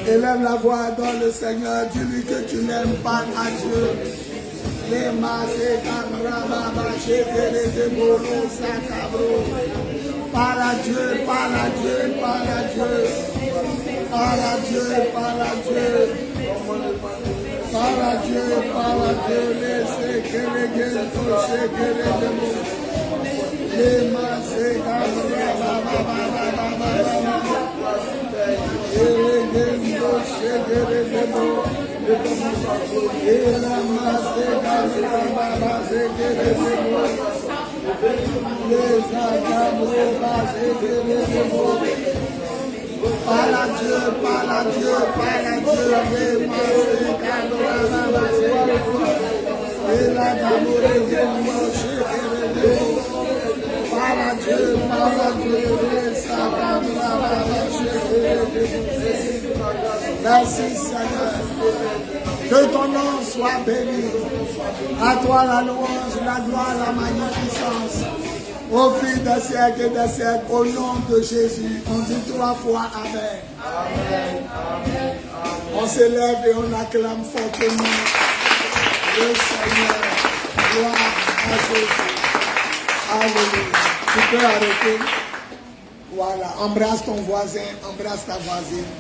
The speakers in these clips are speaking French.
Élève la voix dans le Seigneur, dis-lui que tu n'aimes pas à Dieu. Les masses, par à Dieu, par à Dieu, par à Dieu, par à Dieu, par à Dieu, par à Dieu, par à Dieu, laissez que les guerres touchent, que les démons, les masses, par la Dieu, par la Dieu, par la Dieu, merci Seigneur. Que ton nom soit béni. À toi la louange, la gloire, la magnificence. Au fil des siècles et des siècles, au nom de Jésus, on dit 3 fois Amen. Amen. Amen. On s'élève et on acclame fortement le Seigneur. Gloire à Jésus. Alléluia. Tu peux arrêter. Voilà. Embrasse ton voisin, embrasse ta voisine.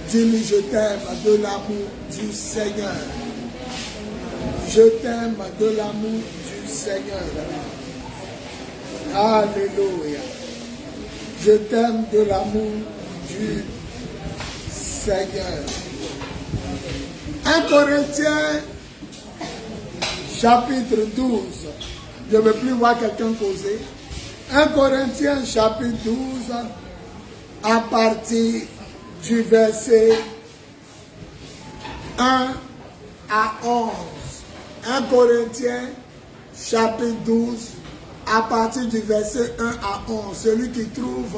Dis-lui, je t'aime de l'amour du Seigneur. Je t'aime de l'amour du Seigneur. Alléluia. Je t'aime de l'amour du Seigneur. 1 Corinthiens, chapitre 12. Je ne veux plus voir quelqu'un causer. 1 Corinthiens, chapitre 12, à partir du verset 1 à 11. 1 Corinthiens, chapitre 12, à partir du verset 1 à 11. Celui qui trouve,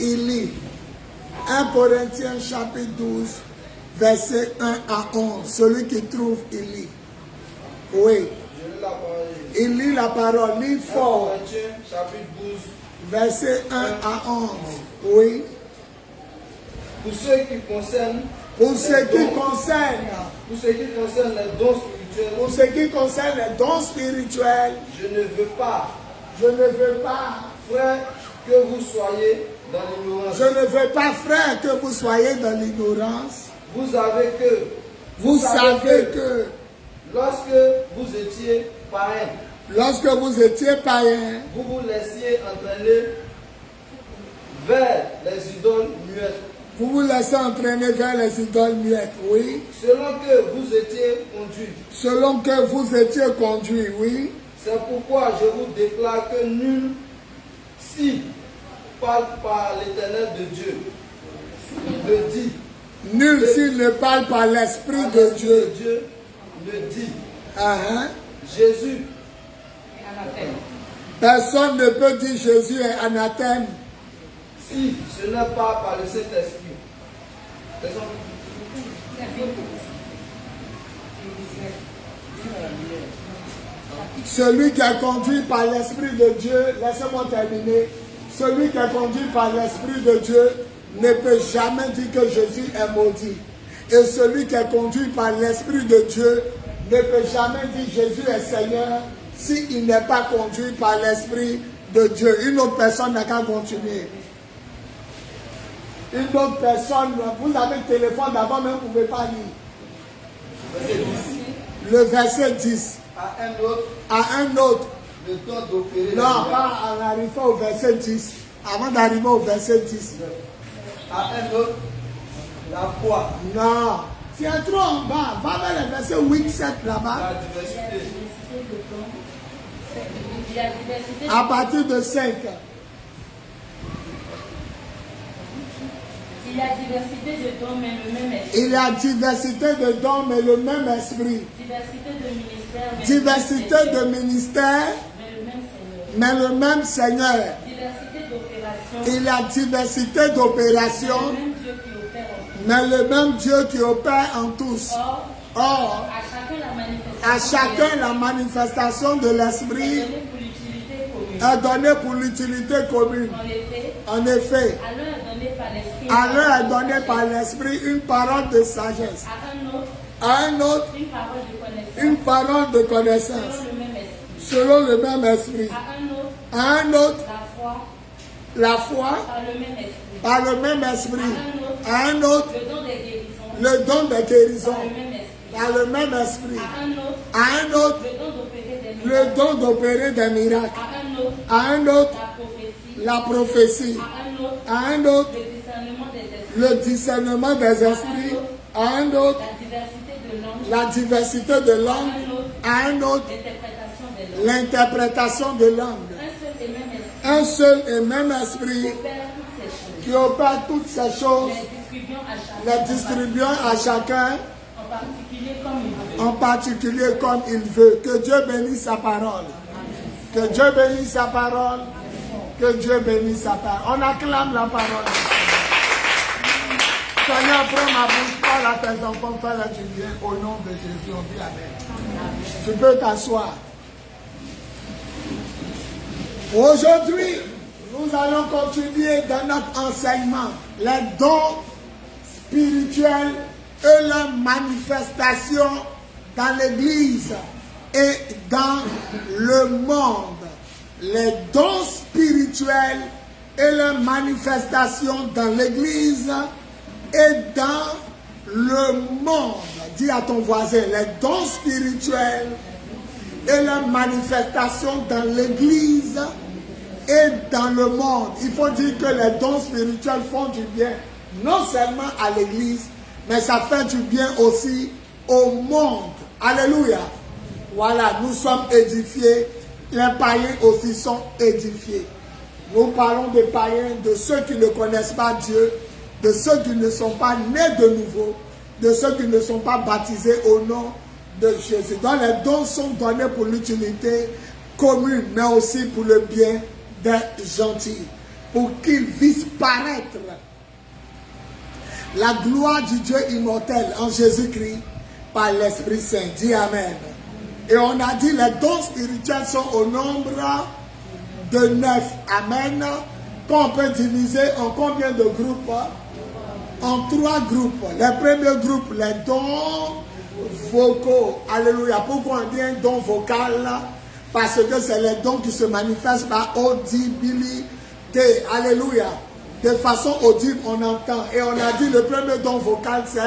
il lit. 1 Corinthiens, chapitre 12, verset 1 à 11. Celui qui trouve, il lit. Oui. Il lit la parole, lit fort. 1 Corinthiens, chapitre 12, verset 1 à 11. Oui. Pour ce qui concerne Pour ce qui concerne les dons spirituels, pour ce qui concerne les dons spirituels, je ne veux pas, frère, que vous soyez dans l'ignorance. je ne veux pas, frère, que vous soyez dans l'ignorance. Vous savez que lorsque vous étiez païens, vous vous laissiez entraîner vers les idoles muettes. Vous vous laissez entraîner vers les idoles muettes, oui. Selon que vous étiez conduits. Selon que vous étiez conduits, oui. C'est pourquoi je vous déclare que nul si parle par l'Éternel de Dieu le dit. Nul s'il ne parle par l'Esprit de Dieu. Le dit. Jésus. Personne ne peut dire Jésus est anathème. Si ce n'est pas par le Saint-Esprit. Celui qui est conduit par l'Esprit de Dieu, laissez-moi terminer. Celui qui est conduit par l'Esprit de Dieu ne peut jamais dire que Jésus est maudit. Et celui qui est conduit par l'Esprit de Dieu ne peut jamais dire Jésus est Seigneur s'il n'est pas conduit par l'Esprit de Dieu. Une autre personne n'a qu'à continuer. Une autre personne, vous avez le téléphone d'avant, mais vous ne pouvez pas lire. Le verset 10. À un autre. Le don d'opérer. Non, pas en arrivant au verset 10. Avant d'arriver au verset 10. À un autre, la foi. Non. Tu es trop en bas. Va vers le verset 8, 7 là-bas. La diversité. À partir de 5. Il y a diversité de dons, mais le même esprit. Il y a diversité de dons, mais le même esprit. Diversité de ministères, mais le même Seigneur. Diversité d'opérations. Il y a diversité d'opérations, mais le même Dieu qui opère en tous. Or, à chacun la manifestation de l'esprit est donnée pour l'utilité commune. En effet, à l'un est donné par l'esprit une parole de sagesse. À un autre, une parole de connaissance. Selon le même esprit. À un autre, la foi par le même esprit. À un autre, le don de guérison par le même esprit. À un autre, le don d'opérer des miracles. À un autre, la prophétie. À un autre, le discernement des esprits. À un autre, la diversité de langues. À un autre, l'interprétation de langues. Un seul et même esprit qui opère toutes ces choses, les distribuant à chacun, en particulier comme il veut. Que Dieu bénisse sa parole. Que Dieu bénisse sa parole. Que Dieu bénisse sa parole. On acclame la parole. Seigneur, prends ma bouche, parle à tes enfants, fais-le du bien. Au nom de Jésus, on dit Amen. Tu peux t'asseoir. Aujourd'hui, nous allons continuer dans notre enseignement les dons spirituels et leurs manifestations dans l'Église et dans le monde. Les dons spirituels et leurs manifestations dans l'Église et dans le monde. Dis à ton voisin, les dons spirituels et leurs manifestations dans l'Église et dans le monde. Il faut dire que les dons spirituels font du bien, non seulement à l'Église, mais ça fait du bien aussi au monde. Alléluia. Voilà, nous sommes édifiés. Les païens aussi sont édifiés. Nous parlons des païens, de ceux qui ne connaissent pas Dieu, de ceux qui ne sont pas nés de nouveau, de ceux qui ne sont pas baptisés au nom de Jésus. Donc les dons sont donnés pour l'utilité commune, mais aussi pour le bien des gentils, pour qu'ils visent paraître la gloire du Dieu immortel en Jésus-Christ par l'Esprit Saint. Dis Amen. Et on a dit les dons spirituels sont au nombre de 9. Amen. Qu'on peut diviser en combien de groupes? En 3 groupes. Les premiers groupes, les dons vocaux. Alléluia. Pourquoi on dit un don vocal? Parce que c'est les dons qui se manifestent par audibilité. Alléluia. De façon audible, on entend. Et on a dit le premier don vocal, c'est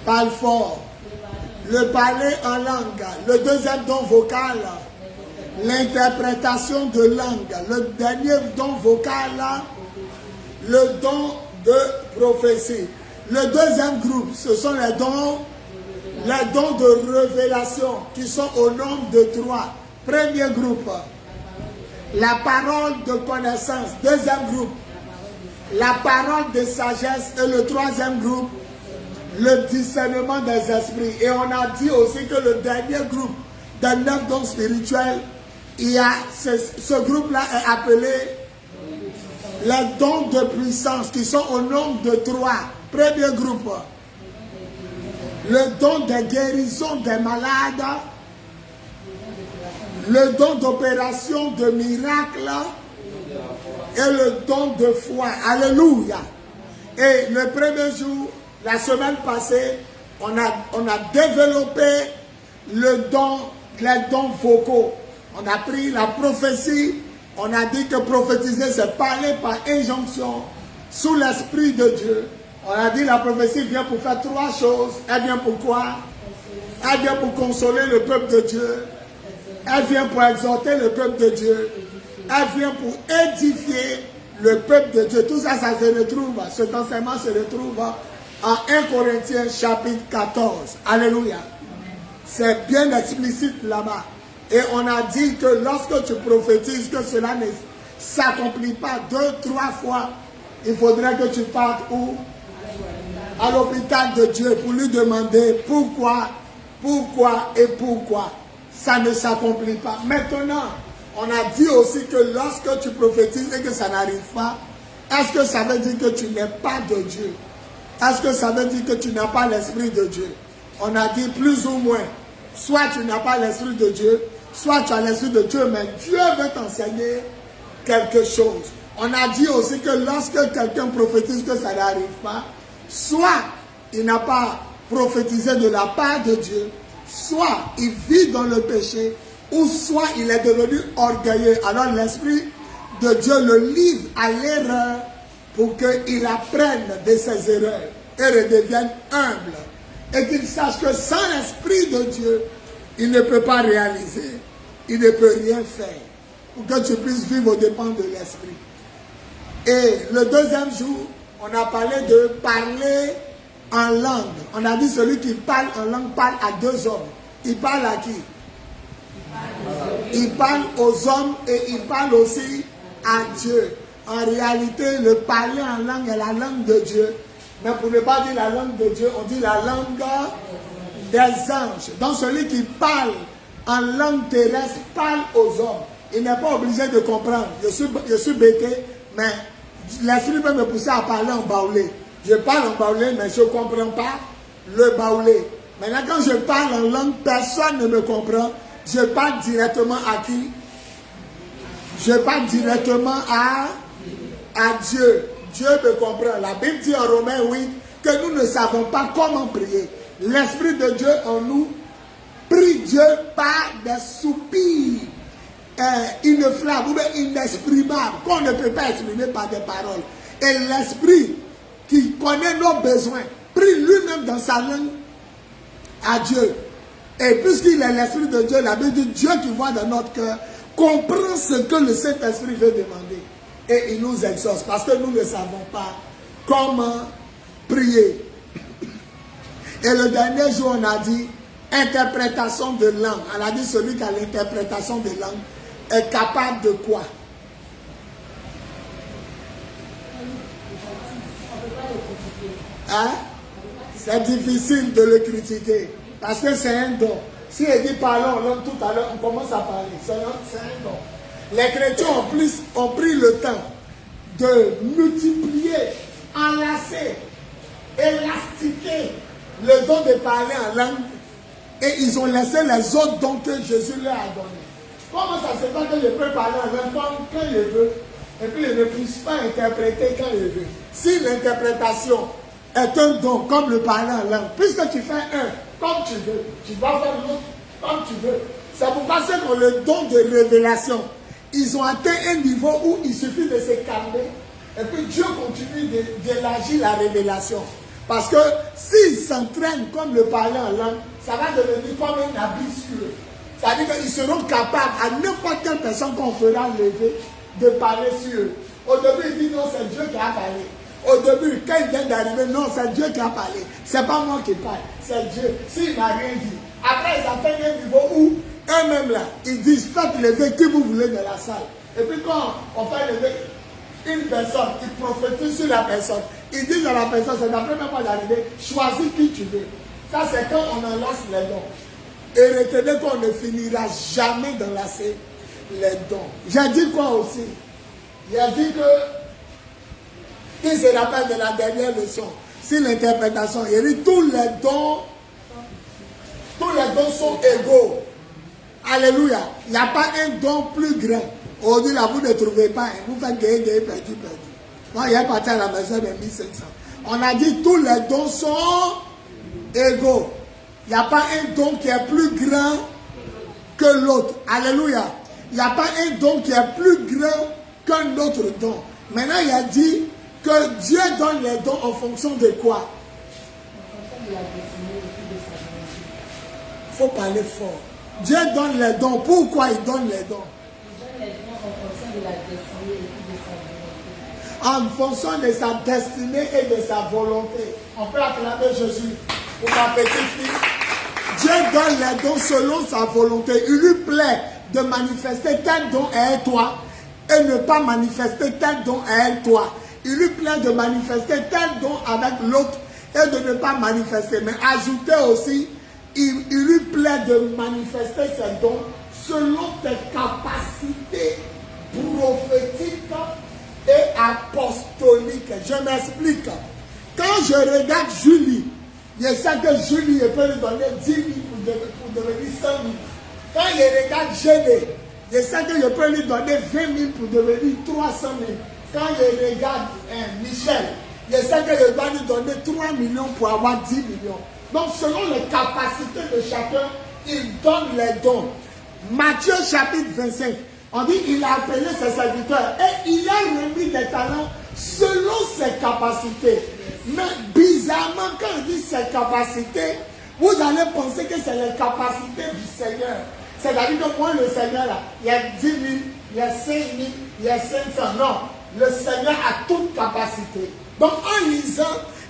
parle fort. Le parler en langue. Le deuxième don vocal, l'interprétation de langue. Le dernier don vocal, le don de prophétie. Le deuxième groupe, ce sont les dons de révélation qui sont au nombre de 3. Premier groupe, la parole de connaissance. Deuxième groupe, la parole de sagesse. Et le troisième groupe, le discernement des esprits. Et on a dit aussi que le dernier groupe de 9 dons spirituels, il y a ce groupe-là est appelé les dons de puissance qui sont au nombre de 3. Premier groupe, le don de guérison des malades, le don d'opération de miracles et le don de foi. Alléluia. Et le premier jour, la semaine passée, on a développé les dons vocaux. On a pris la prophétie. On a dit que prophétiser, c'est parler par injonction sous l'Esprit de Dieu. On a dit la prophétie vient pour faire 3 choses. Elle vient pour quoi? Elle vient pour consoler le peuple de Dieu. Elle vient pour exhorter le peuple de Dieu. Elle vient pour édifier le peuple de Dieu. Tout ça, ça se retrouve. Cet enseignement se retrouve en 1 Corinthiens chapitre 14. Alléluia. C'est bien explicite là-bas. Et on a dit que lorsque tu prophétises, que cela ne s'accomplit pas 2-3 fois, il faudrait que tu partes où? À l'hôpital de Dieu pour lui demander pourquoi et pourquoi ça ne s'accomplit pas. Maintenant, on a dit aussi que lorsque tu prophétises et que ça n'arrive pas, est-ce que ça veut dire que tu n'es pas de Dieu? Est-ce que ça veut dire que tu n'as pas l'Esprit de Dieu? On a dit plus ou moins. Soit tu n'as pas l'Esprit de Dieu, soit tu as l'Esprit de Dieu, mais Dieu veut t'enseigner quelque chose. On a dit aussi que lorsque quelqu'un prophétise que ça n'arrive pas, soit il n'a pas prophétisé de la part de Dieu, soit il vit dans le péché, ou soit il est devenu orgueilleux. Alors l'Esprit de Dieu le livre à l'erreur pour qu'il apprenne de ses erreurs et redevienne humble. Et qu'il sache que sans l'Esprit de Dieu, il ne peut pas réaliser, il ne peut rien faire pour que tu puisses vivre aux dépens de l'Esprit. Et le deuxième jour, on a parlé de parler en langue. On a dit celui qui parle en langue parle à 2 hommes. Il parle à qui? Il parle aux hommes et il parle aussi à Dieu. En réalité, le parler en langue est la langue de Dieu. Mais pour ne pas dire la langue de Dieu, on dit la langue des anges. Donc celui qui parle en langue terrestre parle aux hommes. Il n'est pas obligé de comprendre. Je suis bêté, mais l'Esprit peut me pousser à parler en baoulé. Je parle en baoulé, mais je ne comprends pas le baoulé. Maintenant, quand je parle en langue, personne ne me comprend. Je parle directement à qui? Je parle directement à Dieu. Dieu me comprend. La Bible dit en Romains 8 que nous ne savons pas comment prier. L'Esprit de Dieu en nous prie Dieu par des soupirs inefflables ou bien inexprimables qu'on ne peut pas exprimer par des paroles. Et l'Esprit qui connaît nos besoins prie lui-même dans sa langue à Dieu. Et puisqu'il est l'Esprit de Dieu, la Bible dit Dieu qui voit dans notre cœur comprend ce que le Saint-Esprit veut demander. Et il nous exauce parce que nous ne savons pas comment prier. Et le dernier jour, on a dit interprétation de langue. On a dit celui qui a l'interprétation de langue est capable de quoi? Hein? C'est difficile de le critiquer parce que c'est un don. Si il dit parlons en langue tout à l'heure, on commence à parler. C'est un don. Les chrétiens ont pris le temps de multiplier, enlacer, élastiquer le don de parler en langue et ils ont laissé les autres dons que Jésus leur a donnés. Comment ça se fait que je peux parler en langue quand je veux et puis je ne puisse pas interpréter quand je veux? Si l'interprétation est un don comme le parler en langue, puisque tu fais un comme tu veux, tu dois faire l'autre comme tu veux. C'est pourquoi c'est que le don de révélation, ils ont atteint un niveau où il suffit de se calmer et puis Dieu continue d'élargir la révélation. Parce que s'ils s'entraînent comme le parler en langue, ça va devenir comme un habit sur eux. C'est-à-dire qu'ils seront capables à n'importe quelle personne qu'on fera lever de parler sur eux. Au début, il dit non, c'est Dieu qui a parlé. Au début, quand il vient d'arriver, non, c'est Dieu qui a parlé. C'est pas moi qui parle, c'est Dieu. S'il m'a rien dit. Après, ils atteignent un niveau où eux-mêmes là, ils disent faites lever qui vous voulez de la salle. Et puis quand on fait lever une personne, ils prophétisent sur la personne. Ils disent à la personne, c'est la première fois d'arriver, choisis qui tu veux. Ça, c'est quand on enlace les dons. Et retenez qu'on ne finira jamais d'enlacer les dons. J'ai dit quoi aussi? J'ai dit que, qui se rappelle de la dernière leçon, si l'interprétation, il dit tous les dons sont égaux. Alléluia. Il n'y a pas un don plus grand. Aujourd'hui, là, vous ne trouvez pas. Vous faites gagner, perdu. Moi, il y a parti à la maison de 1500. On a dit tous les dons sont égaux. Il n'y a pas un don qui est plus grand que l'autre. Alléluia. Il n'y a pas un don qui est plus grand qu'un autre don. Maintenant, il a dit que Dieu donne les dons en fonction de quoi? En fonction de la destinée et puis de sa volonté. Il faut parler fort. Dieu donne les dons. Pourquoi il donne les dons? Il donne les dons en fonction de la destinée et puis de sa volonté. En fonction de sa destinée et de sa volonté. On peut acclamer Jésus pour ma petite fille. Dieu donne les dons selon sa volonté. Il lui plaît de manifester tel don à toi et ne pas manifester tel don à toi. Il lui plaît de manifester tel don avec l'autre et de ne pas manifester. Mais ajoutez aussi, il lui plaît de manifester ses dons selon tes capacités prophétiques et apostoliques. Je m'explique. Quand je regarde Julie, je sais que Julie peut lui donner 10 000 pour devenir 100 000. Quand je regarde Géné, je sais que je peux lui donner 20 000 pour devenir 300 000. Quand je regarde Michel, je sais que je dois lui donner 3 millions pour avoir 10 millions. Donc selon les capacités de chacun, il donne les dons. Matthieu chapitre 25, on dit il a appelé ses serviteurs et il a remis des talents selon ses capacités. Mais bizarrement, quand on dit ses capacités, vous allez penser que c'est les capacités du Seigneur. C'est-à-dire que moi, le Seigneur, là, il y a 10 000, il y a 5 000, il y a 500. Non, le Seigneur a toute capacité. Donc en lisant,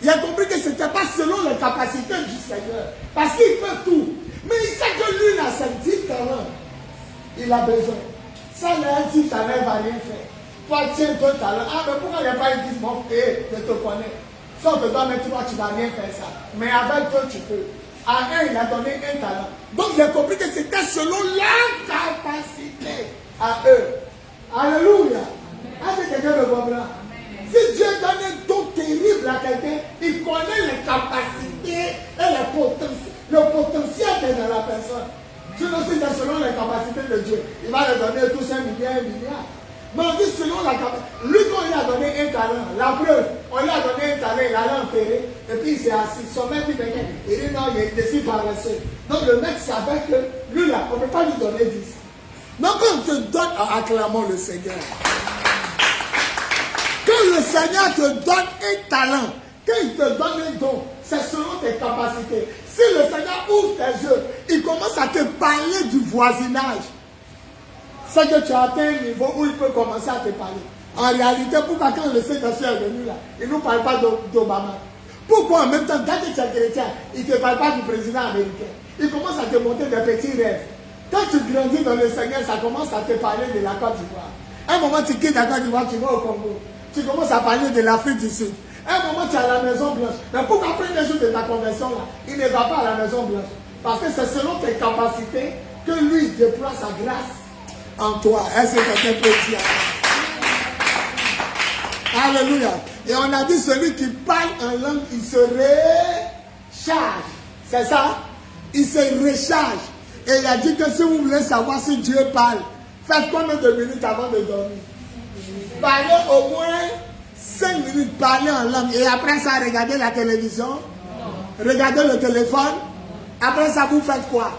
il a compris que ce n'était pas selon les capacités du Seigneur. Parce qu'il peut tout. Mais il sait que lui, là, c'est 10 talents. Il a besoin. Ça, là, 10 talents, il ne va rien faire. Toi, tiens 2 talents. Ah, mais pourquoi il n'y a pas dit, mon frère, je te connais. Si on te doit mettre 3, tu ne vas rien faire ça. Mais avec 2, tu peux. À un, il a donné 1 talent. Donc, j'ai compris que c'était selon la capacité à eux. Alléluia. Est-ce que quelqu'un le comprend? Si Dieu donne un don terrible à quelqu'un, il connaît les capacités et le potentiel qui est dans la personne. Sinon, si c'est selon les capacités de Dieu, il va lui donner tous 1 milliard, 1 milliard. Mais on dit selon la capacité. Lui, quand il a donné un talent, la preuve, on lui a donné un talent, il allait enterrer, et puis il s'est assis. Son mec dit, il dit non, il est décidé par le seul. Donc le mec savait que lui là, on ne peut pas lui donner 10. Donc quand on te donne, acclamons le Seigneur. Quand le Seigneur te donne un talent, quand il te donne un don, c'est selon tes capacités. Si le Seigneur ouvre tes yeux, il commence à te parler du voisinage. C'est que tu as atteint un niveau où il peut commencer à te parler. En réalité, pourquoi quand le Seigneur est venu là, il ne nous parle pas d'Obama? Pourquoi en même temps, quand tu es chrétien, il ne te parle pas du président américain? Il commence à te montrer des petits rêves. Quand tu grandis dans le Seigneur, ça commence à te parler de la Côte d'Ivoire. Un moment, tu quittes la Côte d'Ivoire, tu vas au Congo. Tu commences à parler de l'Afrique du Sud. Un moment, tu es à la Maison Blanche. Mais pourquoi après les jours de ta conversion là, il ne va pas à la Maison Blanche? Parce que c'est selon tes capacités que lui déploie sa grâce en toi. Est-ce que quelqu'un peut dire? Alléluia. Et on a dit celui qui parle en langue, il se recharge. C'est ça? Il se recharge. Et il a dit que si vous voulez savoir si Dieu parle, faites combien de minutes avant de dormir? Parlez au moins 5 minutes, parlez en langue. Et après ça, regardez la télévision. Regardez le téléphone. Après ça, vous faites quoi?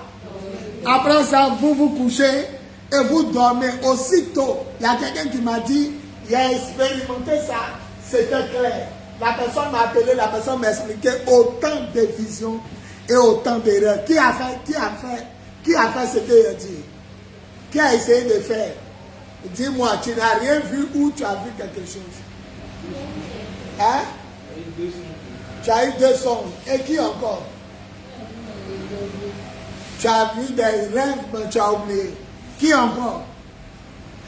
Après ça, vous vous couchez et vous dormez. Aussitôt, il y a quelqu'un qui m'a dit, il a expérimenté ça, c'était clair. La personne m'a appelé, la personne m'a expliqué autant de visions et autant d'erreurs. Qui a fait ce qu'il a dit? Qui a essayé de faire? Dis-moi, tu n'as rien vu ou tu as vu quelque chose? Hein? Tu as eu 2 songes. Et qui encore? Tu as vu des rêves, mais tu as oublié. Qui encore?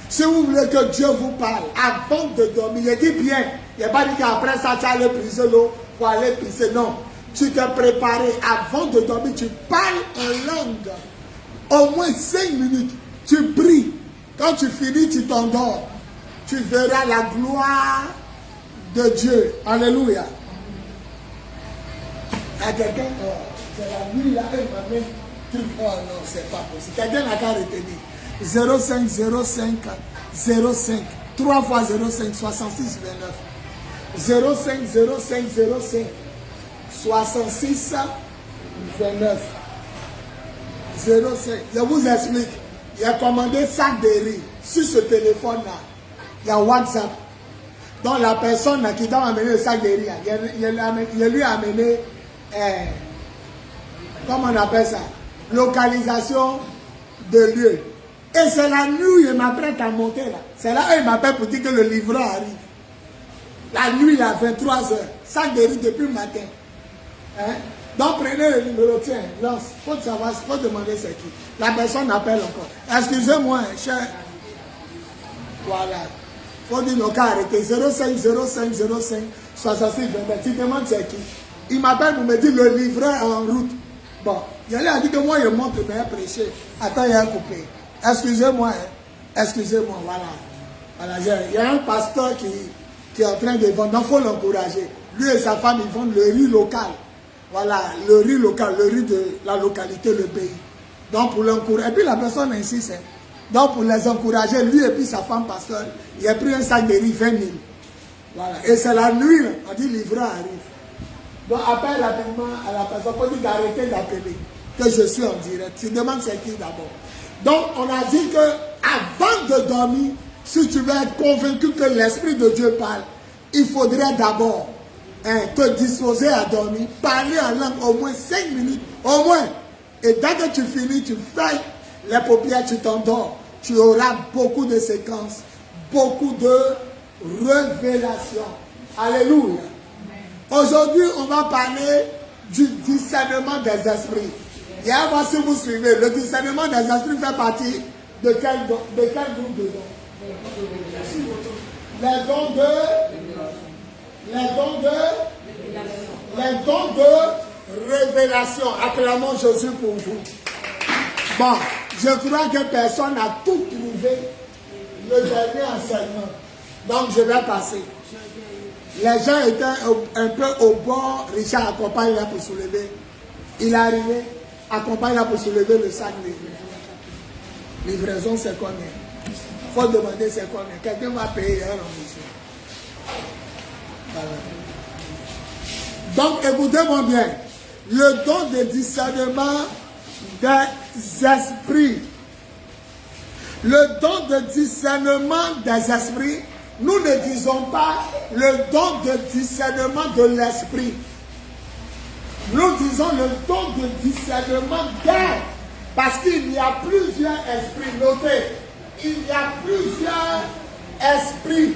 Si vous voulez que Dieu vous parle avant de dormir, il dit bien. Il n'y a pas dit qu'après ça, tu allais briser l'eau pour aller pisser. Non. Tu t'es préparé avant de dormir. Tu parles en langue. Au moins 5 minutes. Tu pries. Quand tu finis, tu t'endors. Tu verras la gloire de Dieu. Alléluia. À quelqu'un, c'est la nuit là, il m'a même truc. Oh non, c'est pas possible. Quelqu'un n'a qu'à retenir. 05 05 05 3 fois 05 66 29 05 05 05 66 29 05. Je vous explique. Il a commandé sac de riz sur ce téléphone là. Il y a WhatsApp. Donc la personne qui doit amener le sac de riz, il lui a amené comment on appelle ça? Localisation de lieu. Et c'est la nuit, il m'apprête à monter là. C'est là où il m'appelle pour dire que le livreur arrive. La nuit, à 23 h. Sac de riz depuis le matin. Hein? Donc prenez le numéro, tiens, lance. Faut savoir, faut demander c'est qui. La personne appelle encore. Excusez-moi, cher. Voilà. Faut dire le cas arrêté. 05 05 05 66 29. Tu demandes c'est qui. Il m'appelle pour me dire le livreur en route. Bon, il a dit que moi je monte le meilleur prêcher. Attends, il y a un coupé. Excusez-moi, hein. Excusez-moi, voilà. Il y a un pasteur qui est en train de vendre. Donc il faut l'encourager. Lui et sa femme, ils vendent le riz local. Voilà, le riz local, le riz de la localité, le pays. Donc pour l'encourager. Et puis la personne insiste. Hein. Donc pour les encourager, lui et puis sa femme pasteur, il a pris un sac de riz 20 000. Voilà. Et c'est la nuit, on dit livreur arrive. Donc appelle rapidement à la personne pour dire d'arrêter d'appeler. Que je suis en direct. Tu demandes c'est qui d'abord. Donc on a dit que avant de dormir, si tu veux être convaincu que l'Esprit de Dieu parle, il faudrait d'abord te disposer à dormir, parler en langue au moins 5 minutes, au moins. Et dès que tu finis, tu fais les paupières, tu t'endors. Tu auras beaucoup de séquences, beaucoup de révélations. Alléluia. Aujourd'hui, on va parler du discernement des esprits. Et à voir si vous suivez. Le discernement des esprits fait partie de quel groupe de dons? Les dons de révélation. Acclamons Jésus pour vous. Bon, je crois que personne n'a tout trouvé le dernier enseignement. Donc je vais passer. Les gens étaient un peu au bord. Richard accompagne là pour soulever. Il est arrivé, accompagne là pour soulever le sac de livraison. Livraison, c'est combien? faut demander c'est combien. Quelqu'un va payer un remboursement. Voilà. Donc, écoutez-moi bien. Le don de discernement des esprits. Le don de discernement des esprits, nous ne disons pas le don de discernement de l'esprit. Nous disons le don de discernement des. Parce qu'il y a plusieurs esprits. Notez, il y a plusieurs esprits.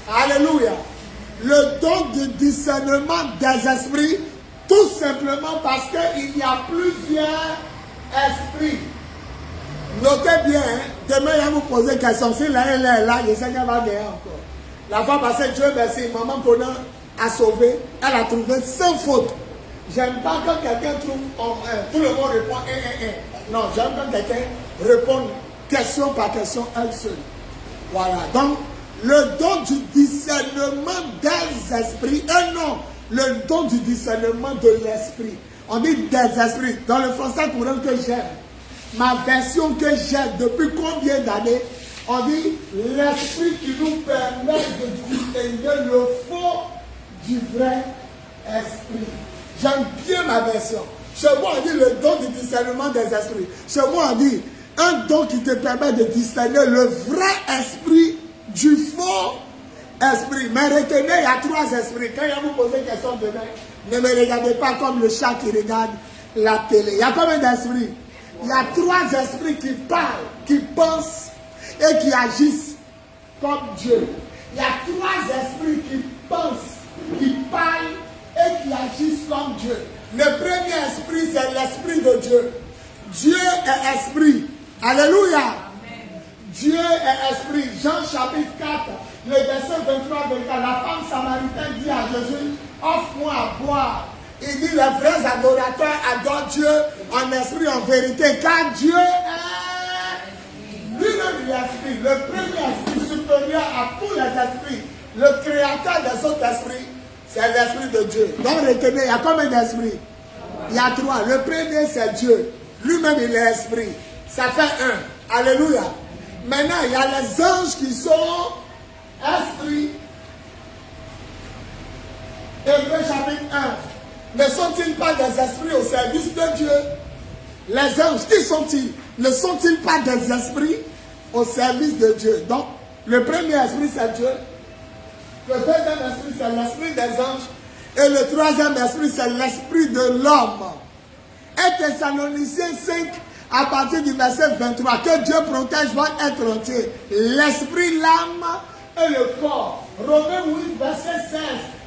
Alléluia. Le don de discernement des esprits, tout simplement parce qu'il y a plusieurs esprits. Notez bien, hein, demain il va vous poser une question. Si là, elle est là, le Seigneur va gagner encore. La fois passée, Dieu merci, maman Conan a sauvé, elle a trouvé 5 fautes. J'aime pas quand quelqu'un trouve tout le monde répond Non, j'aime quand quelqu'un répond question par question, un seul. Voilà, donc le don du discernement des esprits, non, le don du discernement de l'esprit. On dit des esprits. Dans le français courant que j'aime, ma version que j'ai depuis combien d'années, on dit l'esprit qui nous permet de distinguer le faux du vrai esprit. J'aime bien ma version. Chez moi, on dit le don du discernement des esprits. Chez moi, on dit un don qui te permet de distinguer le vrai esprit du faux esprit. Mais retenez, il y a 3 esprits. Quand il vous posez une question demain, ne me regardez pas comme le chat qui regarde la télé. Il y a combien d'esprits? Il y a 3 esprits qui parlent, qui pensent et qui agissent comme Dieu. Il y a 3 esprits qui pensent, qui parlent et qui agissent comme Dieu. Le premier esprit, c'est l'esprit de Dieu. Dieu est esprit. Alléluia. Amen. Dieu est esprit. Jean chapitre 4, le verset 23-24. La femme samaritaine dit à Jésus, offre-moi à boire. Il dit, les vrais adorateurs adorent Dieu en esprit, en vérité, car Dieu est lui-même l'esprit, le premier esprit supérieur à tous les esprits, le créateur des autres esprits. C'est l'esprit de Dieu. Donc retenez, il y a combien d'esprits? Il y a 3. Le premier, c'est Dieu. Lui-même, il est esprit. Ça fait 1. Alléluia. Maintenant, il y a les anges qui sont esprits. Hébreux chapitre 1. Ne sont-ils pas des esprits au service de Dieu? Les anges, qui sont-ils? Ne sont-ils pas des esprits au service de Dieu? Donc, le premier esprit, c'est Dieu. Le deuxième esprit, c'est l'esprit des anges. Et le troisième esprit, c'est l'esprit de l'homme. Et Thessaloniciens 5, à partir du verset 23, que Dieu protège votre être entier, l'esprit, l'âme et le corps. Romains 8, verset 16,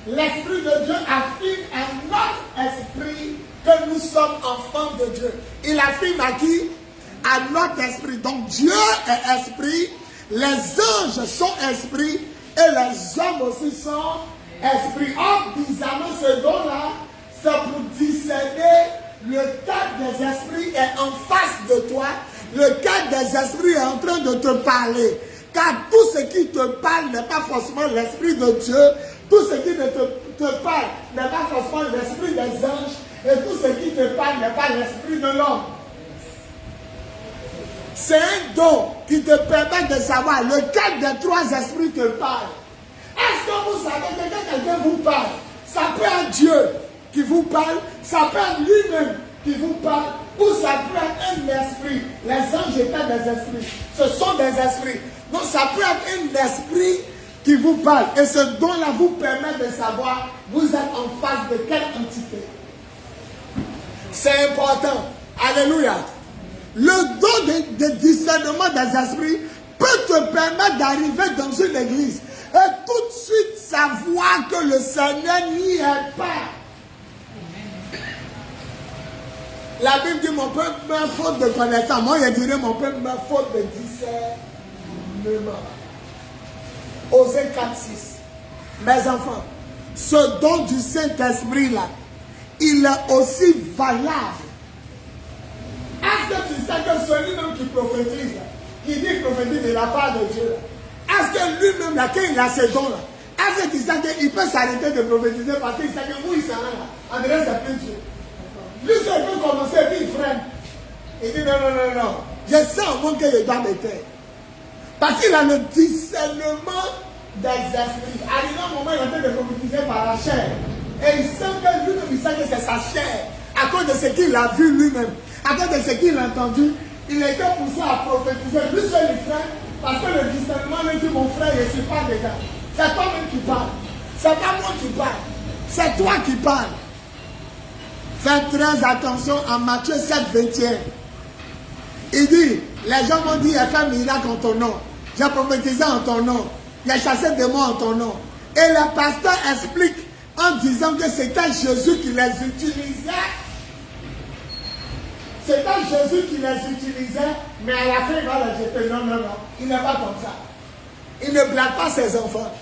l'esprit de Dieu affirme à notre esprit que nous sommes enfants de Dieu. Il affirme à qui? À notre esprit. Donc Dieu est esprit, les anges sont esprits, et les hommes aussi sont esprits. Or, bizarrement, ce don-là, c'est pour discerner le cadre des esprits est en face de toi. Le cadre des esprits est en train de te parler. Car tout ce qui te parle n'est pas forcément l'esprit de Dieu. Tout ce qui te parle n'est pas forcément l'esprit des anges. Et tout ce qui te parle n'est pas l'esprit de l'homme. C'est un don qui te permet de savoir lequel des 3 esprits te parle. Est-ce que vous savez que quand quelqu'un vous parle, ça peut être Dieu qui vous parle, ça peut être lui-même qui vous parle, ou ça peut être un esprit. Les anges étaient des esprits. Ce sont des esprits. Donc ça peut être un esprit qui vous parle. Et ce don-là vous permet de savoir vous êtes en face de quelle entité. C'est important. Alléluia. Le don de discernement des esprits peut te permettre d'arriver dans une église et tout de suite savoir que le Seigneur n'y est pas. La Bible dit mon peuple meurt faute de connaissance. Moi je dirais mon peuple meurt faute de discernement. Osée 4:6. Mes enfants, ce don du Saint-Esprit là, il est aussi valable. Est-ce que tu sais que celui-même qui prophétise, qui dit prophétise de la part de Dieu, est-ce que lui-même, là, quand il a ce don-là, est-ce que tu sais qu'il peut s'arrêter de prophétiser parce qu'il sait que où il s'en va là, en dehors c'est plus Dieu. Lui, il peut commencer et puis il freine. Il dit non, je sais au moins que je dois me taire. Parce qu'il a le discernement des esprits. Arrivé un moment, il est en train de prophétiser par la chair. Et il sent que lui-même, il sent que c'est sa chair. À cause de ce qu'il a vu lui-même, à cause de ce qu'il a entendu, il était poussé à prophétiser. Lui seul, il fait, parce que le discernement me dit, mon frère, je ne suis pas dedans. C'est toi-même qui parles. C'est pas moi qui parle. C'est toi qui parles. Faites très attention à Matthieu 7, 21. Il dit, les gens m'ont dit, il a fait un miracle en ton nom. J'ai prophétisé en ton nom. Il a chassé des mots en ton nom. Et le pasteur explique en disant que c'était Jésus qui les utilisait. C'était Jésus qui les utilisait, mais à la fin, il va les jeter. Non, non, non. Il n'est pas comme ça. Il ne blague pas ses enfants.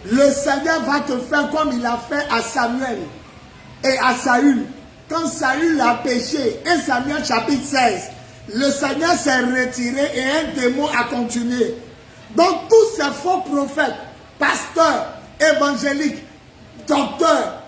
Le Seigneur va te faire comme il a fait à Samuel et à Saül. Quand Saül a péché, 1 Samuel chapitre 16, le Seigneur s'est retiré et un démon a continué. Donc tous ces faux prophètes, pasteurs, évangéliques, docteurs,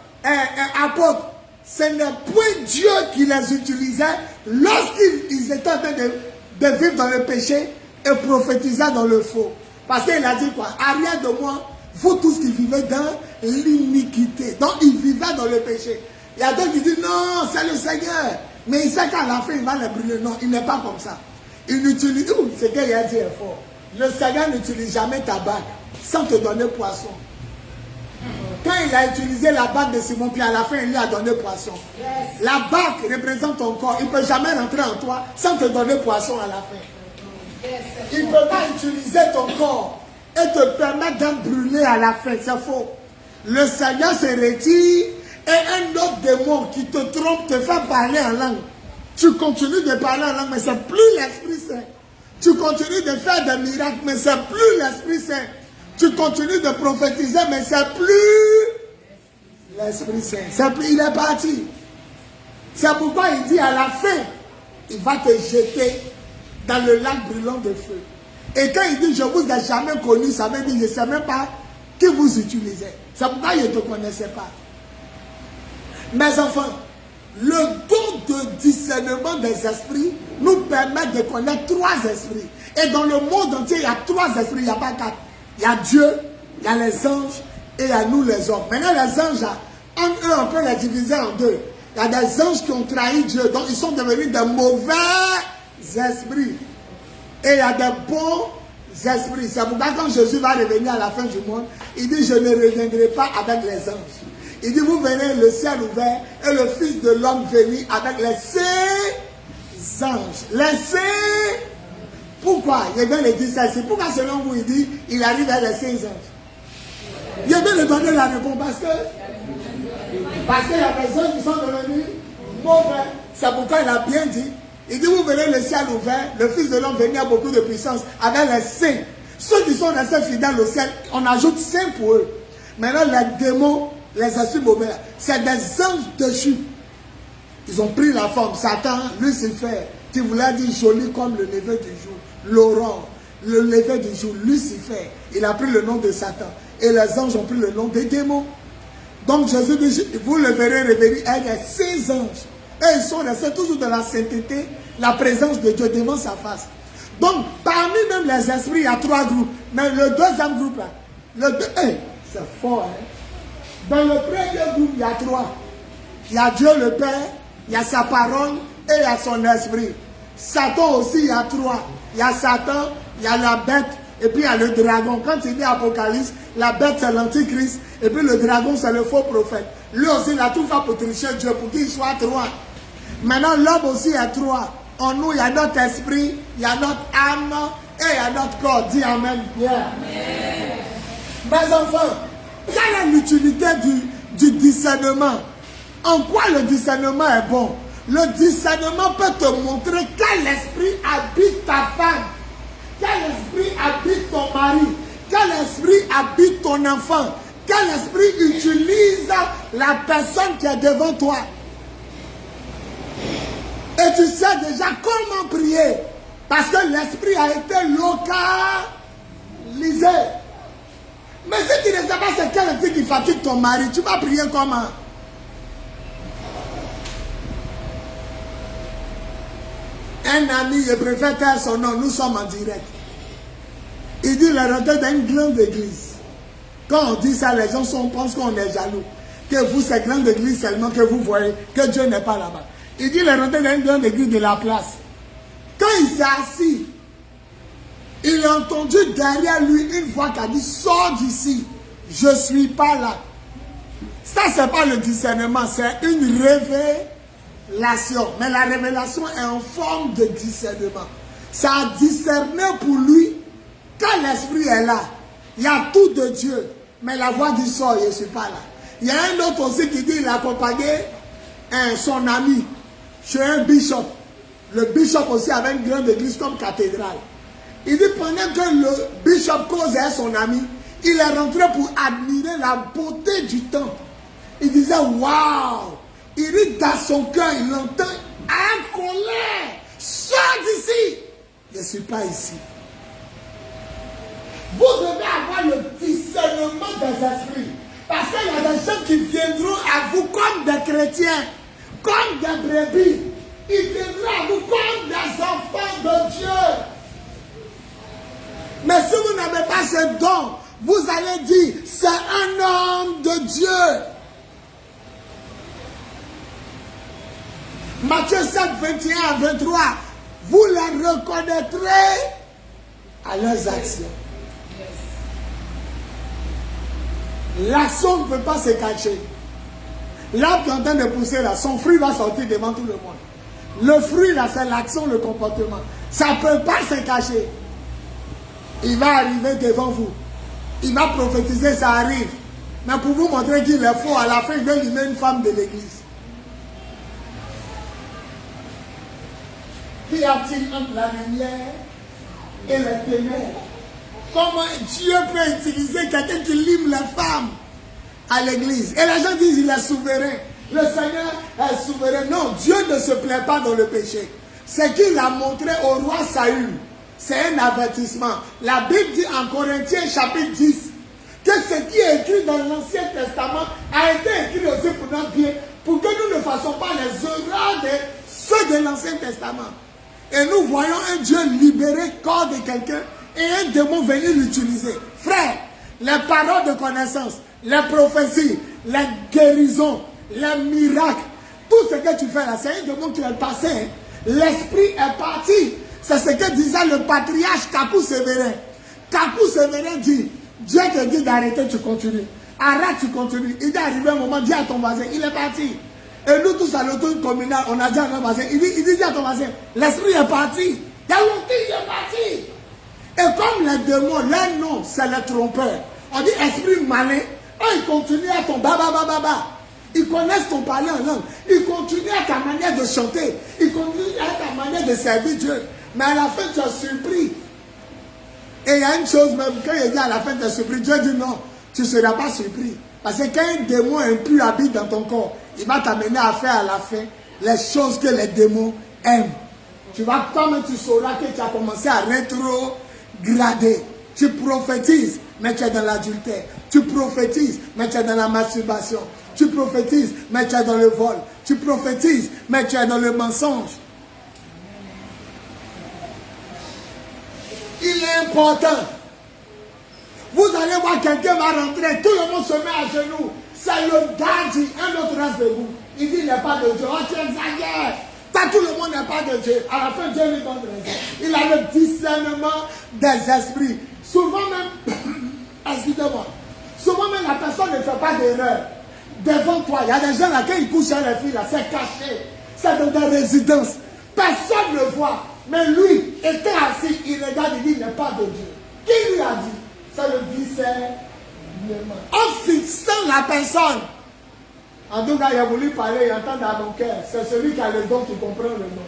apôtres, ce n'est point Dieu qui les utilisait lorsqu'ils étaient en train de vivre dans le péché et prophétiser dans le faux. Parce qu'il a dit quoi? Arrière de moi, vous tous qui vivez dans l'iniquité. Donc il vivait dans le péché. Il y a d'autres qui disent non, c'est le Seigneur. Mais il sait qu'à la fin, il va les brûler. Non, il n'est pas comme ça. Il utilise. Ce qu'il a dit est fort. Le Seigneur n'utilise jamais ta bague sans te donner poisson. Quand il a utilisé la bague de Simon, puis à la fin, il lui a donné poisson. Yes. La bague représente ton corps. Il ne peut jamais rentrer en toi sans te donner poisson à la fin. Yes. Il ne peut pas utiliser ton corps et te permettre d'être brûlé à la fin. C'est faux. Le Seigneur se retire et un autre démon qui te trompe te fait parler en langue. Tu continues de parler en langue, mais c'est plus l'Esprit Saint. Tu continues de faire des miracles, mais c'est plus l'Esprit Saint. Tu continues de prophétiser, mais c'est plus l'Esprit Saint. Il est parti. C'est pourquoi il dit à la fin, il va te jeter dans le lac brûlant de feu. Et quand il dit, je ne vous ai jamais connu, ça veut dire, je ne sais même pas qui vous utilisez. C'est pourquoi il ne te connaissait pas. Mes enfants, le don de discernement des esprits nous permet de connaître 3 esprits. Et dans le monde entier, il y a 3 esprits, il n'y a pas 4. Il y a Dieu, il y a les anges et il y a nous les hommes. Maintenant, les anges, en eux, on peut les diviser en 2. Il y a des anges qui ont trahi Dieu, donc ils sont devenus des mauvais esprits. Et il y a des bons esprits. C'est pourquoi quand Jésus va revenir à la fin du monde, il dit, je ne reviendrai pas avec les anges. Il dit, vous verrez le ciel ouvert et le Fils de l'homme venir avec les saints anges. Les saints. Pourquoi? Je vais le dire ça ici. Pourquoi selon vous, il dit, il arrive à les 6 anges? Je vais lui donner la réponse parce qu'il y a des anges qui sont devenus mauvais. C'est pourquoi il a bien dit. Il dit, vous verrez le ciel ouvert, le Fils de l'homme venir à beaucoup de puissance avec les saints. Ceux qui sont restés fidèles au ciel, on ajoute saints pour eux. Maintenant, les démons, les esprits mauvais, c'est des anges déchus. Ils ont pris la forme. Satan, Lucifer, qui voulait dire joli comme le lever du jour. L'aurore, le lever du jour, Lucifer, il a pris le nom de Satan. Et les anges ont pris le nom des démons. Donc Jésus dit, vous le verrez revenir avec 6 anges. Et ils sont restés toujours dans la sainteté, la présence de Dieu devant sa face. Donc parmi même les esprits, il y a 3 groupes. Mais le deuxième groupe, là, c'est fort. Hein? Dans le premier groupe, il y a 3. Il y a Dieu le Père, il y a sa parole et il y a son esprit. Satan aussi, il y a 3. Il y a Satan, il y a la bête, et puis il y a le dragon. Quand il dit Apocalypse, la bête c'est l'antichrist, et puis le dragon c'est le faux prophète. Lui aussi, il a tout fait pour tricher Dieu, pour qu'il soit 3. Maintenant, l'homme aussi est 3. En nous, il y a notre esprit, il y a notre âme, et il y a notre corps. Dis Amen. Yeah. Amen. Mes enfants, quelle est l'utilité du discernement? En quoi le discernement est bon? Le discernement peut te montrer quel esprit habite ta femme, quel esprit habite ton mari, quel esprit habite ton enfant, quel esprit utilise la personne qui est devant toi. Et tu sais déjà comment prier, parce que l'esprit a été localisé. Mais si tu ne sais pas c'est quel esprit qui fatigue ton mari, tu vas prier comment? Un ami, je préfère taire son nom, nous sommes en direct. Il dit, il est rentré dans une grande église. Quand on dit ça, les gens pensent qu'on est jaloux. Que vous, c'est grande église seulement que vous voyez, que Dieu n'est pas là-bas. Il dit, il est rentré dans une grande église de la place. Quand il s'est assis, il a entendu derrière lui une voix qui a dit, sors d'ici, je ne suis pas là. Ça, ce n'est pas le discernement, c'est une révélation. Mais la révélation est en forme de discernement. Ça a discerné pour lui, quand l'esprit est là, il y a tout de Dieu. Mais la voix dit, sors, je ne suis pas là. Il y a un autre aussi qui dit, il a accompagné son ami chez un bishop. Le bishop aussi avait une grande église comme cathédrale. Il dit, pendant que le bishop causait son ami, il est rentré pour admirer la beauté du temple. Il disait, waouh! Il dit dans son cœur, il entend un colère. Sors d'ici! Je ne suis pas ici. Vous devez avoir le discernement des esprits. Parce qu'il y a des gens qui viendront à vous comme des chrétiens, comme des brebis. Ils viendront à vous comme des enfants de Dieu. Mais si vous n'avez pas ce don, vous allez dire, c'est un homme de Dieu. Matthieu 7, 21 à 23, vous les reconnaîtrez à leurs actions. L'action ne peut pas se cacher. L'arbre qui est en train de pousser là, son fruit va sortir devant tout le monde. Le fruit là, c'est l'action, le comportement. Ça ne peut pas se cacher. Il va arriver devant vous. Il va prophétiser, ça arrive. Mais pour vous montrer qu'il est faux, à la fin, il va lui mettre une femme de l'église. Qu'y a-t-il entre la lumière et les ténèbres? Comment Dieu peut utiliser quelqu'un qui lime les femmes à l'église? Et les gens disent qu'il est souverain. Le Seigneur est souverain. Non, Dieu ne se plaît pas dans le péché. C'est qu'il a montré au roi Saül. C'est un avertissement. La Bible dit en Corinthiens chapitre 10 que ce qui est écrit dans l'Ancien Testament a été écrit aussi pour notre bien, pour que nous ne fassions pas les erreurs de ceux de l'Ancien Testament. Et nous voyons un Dieu libérer le corps de quelqu'un et un démon venir l'utiliser. Frère, les paroles de connaissance, les prophéties, les guérisons, les miracles, tout ce que tu fais là, c'est un démon qui est passé. Hein. L'esprit est parti. C'est ce que disait le patriarche Kakou Sévérin. Kakou Sévérin dit, Dieu te dit d'arrêter, tu continues. Arrête, tu continues. Il est arrivé un moment, dis à ton voisin, il est parti. Et nous tous à l'automne communal, on a dit à notre voisin, il dit à ton voisin, l'esprit est parti. Il y a longtemps, il est parti. Et comme les démons, leur nom, c'est les trompeurs. On dit esprit malin. Eux, ils continuent à ton baba. Ils connaissent ton parler en langue. Ils continuent à ta manière de chanter. Ils continuent à ta manière de servir Dieu. Mais à la fin, tu es surpris. Et il y a une chose même, quand il dit à la fin, tu es surpris, Dieu dit non, tu ne seras pas surpris. Parce que quand un démon impur habite dans ton corps, il va t'amener à faire à la fin les choses que les démons aiment. Tu vas, toi-même, tu sauras que tu as commencé à rétrograder. Tu prophétises, mais tu es dans l'adultère. Tu prophétises, mais tu es dans la masturbation. Tu prophétises, mais tu es dans le vol. Tu prophétises, mais tu es dans le mensonge. Il est important. Vous allez voir quelqu'un va rentrer, tout le monde se met à genoux. C'est le daddy, un autre reste debout. Il dit il n'est pas de Dieu. Oh, tu exagères. Tout le monde n'est pas de Dieu. À la fin, Dieu lui donne raison. Il a le discernement des esprits. Souvent même, excusez-moi, souvent même la personne ne fait pas d'erreur. Devant toi, il y a des gens là, quand ils couchent avec les filles, là, c'est caché. C'est dans des résidences. Personne ne le voit. Mais lui, était assis, il regarde, il dit, il n'est pas de Dieu. Qui lui a dit? C'est le discernement. En fixant la personne. En tout cas, il a voulu parler et entendre dans mon cœur. C'est celui qui a le don qui comprend le nom.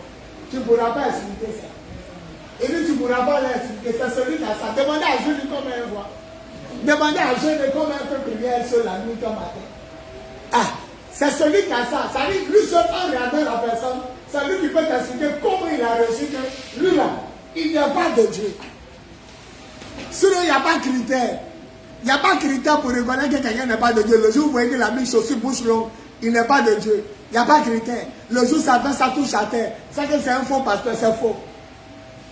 Tu ne pourras pas expliquer ça. Et lui, tu ne pourras pas l'expliquer. C'est celui qui a ça. Demandez à Jésus comme un voix. Demandez à Jésus comme un peu prière sur la nuit comme matin. Ah, c'est celui qui a ça. Ça dit, lui seul en regardant la personne, c'est lui qui peut t'expliquer comment il a reçu que lui là, il n'y a pas de Dieu. Sinon, il n'y a pas de critère. Il n'y a pas de critère pour reconnaître que quelqu'un n'est pas de Dieu. Le jour où vous voyez que la même chaussure bouche longue, il n'est pas de Dieu. Il n'y a pas de critère. Le jour où ça fait, ça touche à terre. C'est que c'est un faux pasteur, c'est faux.